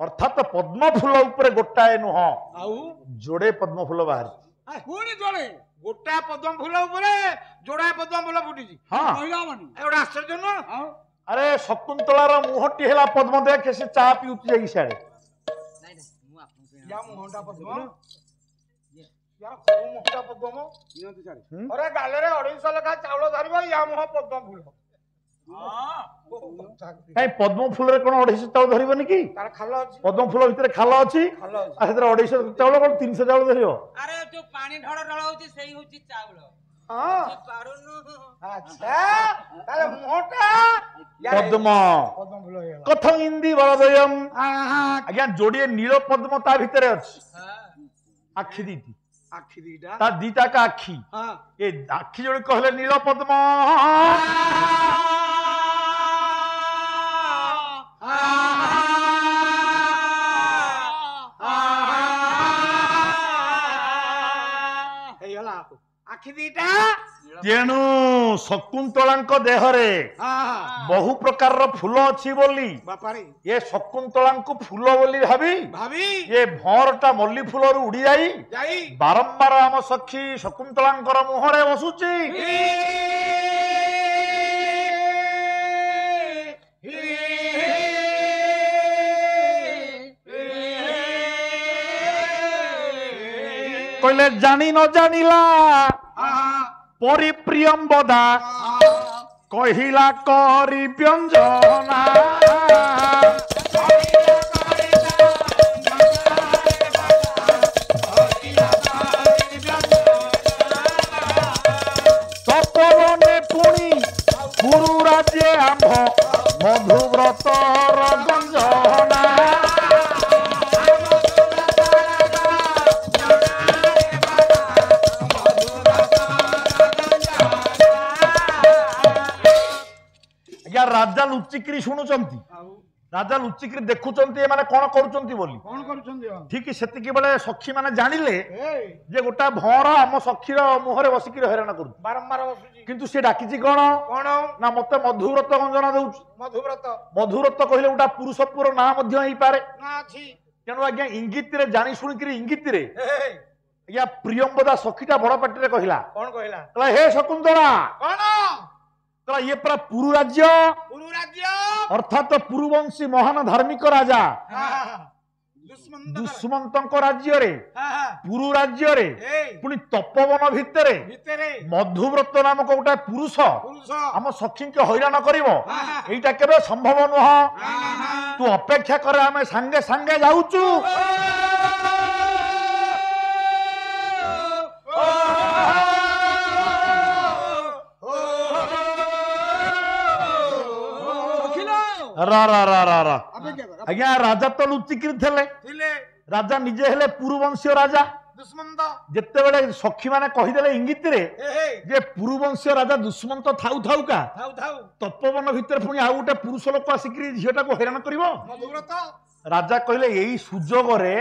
ଅର୍ଥାତ ପଦ୍ମ ଫୁଲ ଉପରେ ଗୋଟାଏ ନୁହଁ ଆଉ ଯୋଡେ ପଦ୍ମ ଫୁଲ ବାହାରିଛି। ପୁଣି ଜଣେ ଗୋଟାଏ ପଦ୍ମ ଫୁଲ ଉପରେ ଯୋଡାଏ ପଦ୍ମ ଫୁଲ ଫୁଟିଛି। କହିଲା ମାନେ ଗୋଟେ ଆଶ୍ଚର୍ଯ୍ୟ ନୁହଁ? ଆରେ ଶକୁନ୍ତଳାର ମୁହଁଟି ହେଲା ପଦ୍ମ, ଦେଖେ ସେ ଚା ପିଉଛି ଯାଇକି ସିଆଡେ। यार କୋଉ ମୁହଁଟା ପଦ୍ମ ନିଅନ୍ତୁ ସାର୍ ଅରେ ଗାଲରେ 250 ଲେଖା ଚାଉଳ ଧରିବ ୟା ମୁହଁ ପଦ୍ମ ଫୁଲ କାଇଁ ପଦ୍ମ ଫୁଲରେ କଣ 250 ଚାଉଳ ଧରିବନି କି? ତାର ଖାଲ ଅଛି ପଦ୍ମ ଫୁଲ ଭିତରେ ଖାଲ ଅଛି ଖାଲ ଅଛି ଆଉ ସେଥିରେ 250 ଚାଉଳ କଣ 300 ଚାଉଳ ଧରିବ? ଆରେ ଯୋଉ ପାଣି ଢଳ ଢଳ ହଉଛି ସେଇ ହଉଛି ଚାଉଳ ହଁ ପାରୁନୁ ଆଚ୍ଛା ତାହେଲେ ମୁହଁଟା ପଦ୍ମ ପଦ୍ମ ଫୁଲ ହେଇଗଲା କଥଂ ଇନ୍ଦି ବଳଦୟମ୍। ଆଜ୍ଞା ଯୋଡିଏ ନୀଳ ପଦ୍ମ ତା ଭିତରେ ଅଛି। ଆଖି ଦିଟି ଆଖି ଦିଟା ତା ଦିଟାକ ଆଖି ହଁ ଏ ଆଖି ଯୋଡେ କହିଲେ ନୀଳ ପଦ୍ମ। ହେଇଗଲା ଆଖି ଦିଟା ତେଣୁ ଶକୁନ୍ତଳାଙ୍କ ଦେହରେ ବହୁ ପ୍ରକାରର ଫୁଲ ଅଛି ବୋଲି ବାପାରେ ଏ ଶକୁନ୍ତଳାଙ୍କୁ ଫୁଲ ବୋଲି ଭାବି ଭାବି ଏ ଭଅରଟା ମଲ୍ଲି ଫୁଲରୁ ଉଡି ଯାଇ ଯାଇ ବାରମ୍ବାର ଆମ ସଖୀ ଶକୁନ୍ତଳାଙ୍କର ମୁହଁରେ ବସୁଛି। କହିଲେ ଜାଣି ନ ଜାଣିଲା ପରିପ୍ରିୟମ୍ବଦା କହିଲା କରି ବ୍ୟଞ୍ଜନା। ତପବନେ ପୁଣି ଗୁରୁ ରାଜ୍ୟ ଆମ୍ଭ ମଧୁବ୍ରତର ଗଞ୍ଜନା। ଆଜ୍ଞା ରାଜା ଲୁଚିକିରି ଶୁଣୁଛନ୍ତି ରାଜା ଲୁଚିକିରି ଦେଖୁଛନ୍ତି ଏମାନେ କଣ କରୁଛନ୍ତି ବୋଲି। କଣ କରୁଛନ୍ତି ଠିକ ସେତିକି ବେଳେ ସଖୀ ମାନେ ଜାଣିଲେ ଏଇ ଯେ ଗୋଟା ଭଅର ଆମ ସଖୀର ମୁହଁରେ ବସିକିରି ହଇରାଣ କରୁଛି। ବାରମ୍ବାର ବସୁଛି କିନ୍ତୁ ସେ ଡାକିଛି କଣ କଣ ନା ମତେ ମଧୁବ୍ରତ ଗଞ୍ଜନା ଦଉଛି। ମଧୁବ୍ରତ ମଧୁବ୍ରତ କହିଲେ ଗୋଟା ପୁରୁଷ ପୁଅର ନାଁ ମଧ୍ୟ ହେଇପାରେ। ନା ଅଛି ତେଣୁ ଆଜ୍ଞା ଇଙ୍ଗିତରେ ଜାଣି ଶୁଣିକିରି ଇଙ୍ଗିତରେ ଏଇ, ଆଜ୍ଞା ପ୍ରିୟମ୍ବଦା ସଖୀଟା ବଡ ପାଟିରେ କହିଲା କଣ କହିଲା କହିଲା ହେ ଶକୁନ୍ତଳା କଣ କହିଲା ଇଏ ପୁରା ପୁରୁ ରାଜ୍ୟ ପୁରୁ ରାଜ୍ୟ ଅର୍ଥାତ ପୁରୁବଂଶୀ ମହାନ ଧାର୍ମିକ ରାଜା ଦୁଷ୍ମନ୍ତ ଦୁଷ୍ମନ୍ତଙ୍କ ରାଜ୍ୟରେ ପୁରୁ ରାଜ୍ୟରେ ଏଇ ପୁଣି ତପବନ ଭିତରେ ଭିତରେ ମଧୁବ୍ରତ ନାମକ ଗୋଟେ ପୁରୁଷ ପୁରୁଷ ଆମ ସଖୀଙ୍କୁ ହଇରାଣ କରିବ ଏଇଟା କେବେ ସମ୍ଭବ ନୁହଁ। ତୁ ଅପେକ୍ଷା କରେ ଆମେ ସାଙ୍ଗେ ସାଙ୍ଗେ ଯାଉଛୁ। ରା ରା ରା ରା ରା ଆଜ୍ଞା ରାଜା ତ ଲୁଚିକିରି ଥିଲେ। ଥିଲେ ରାଜା ନିଜେ ହେଲେ ପୁରୁବଂଶୀୟ ରାଜା। ଦୁଷ୍ମନ୍ତ ଯେତେବେଳେ ସଖୀ ମାନେ କହିଦେଲେ ଇଙ୍ଗିତରେ ଏଇ ଯେ ପୁରୁବଂଶୀୟ ରାଜା ଦୁଷ୍ମନ୍ତ ଥାଉ ଥାଉକା ଥାଉ ଥାଉ ତପବନ ଭିତରେ ପୁଣି ଆଉ ଗୋଟେ ପୁରୁଷ ଲୋକ ଆସିକିରି ଝିଅଟାକୁ ହଇରାଣ କରିବ। ମଧୁବ୍ରତ ରାଜା କହିଲେ ଏଇ ସୁଯୋଗରେ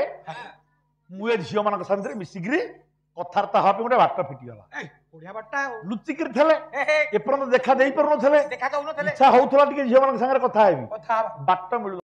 ମୁଁ ଏ ଝିଅ ମାନଙ୍କ ସାଙ୍ଗରେ ମିଶିକିରି କଥାବାର୍ତ୍ତା ହବା ପାଇଁ ଗୋଟେ ବାଟ ଫିଟିଗଲା। ଏଇ ବଢିଆ ବାଟଟା ଆଉ ଲୁଚିକିରି ଥିଲେ ଏପର୍ଯ୍ୟନ୍ତ ଦେଖା ଦେଇ ପାରୁନଥିଲେ। ଦେଖା ଦଉନଥିଲେ ଇଚ୍ଛା ହଉଥିଲା ଟିକେ ଝିଅ ମାନଙ୍କ ସାଙ୍ଗରେ କଥା ହେବି କଥା ବାଟ ମିଳୁ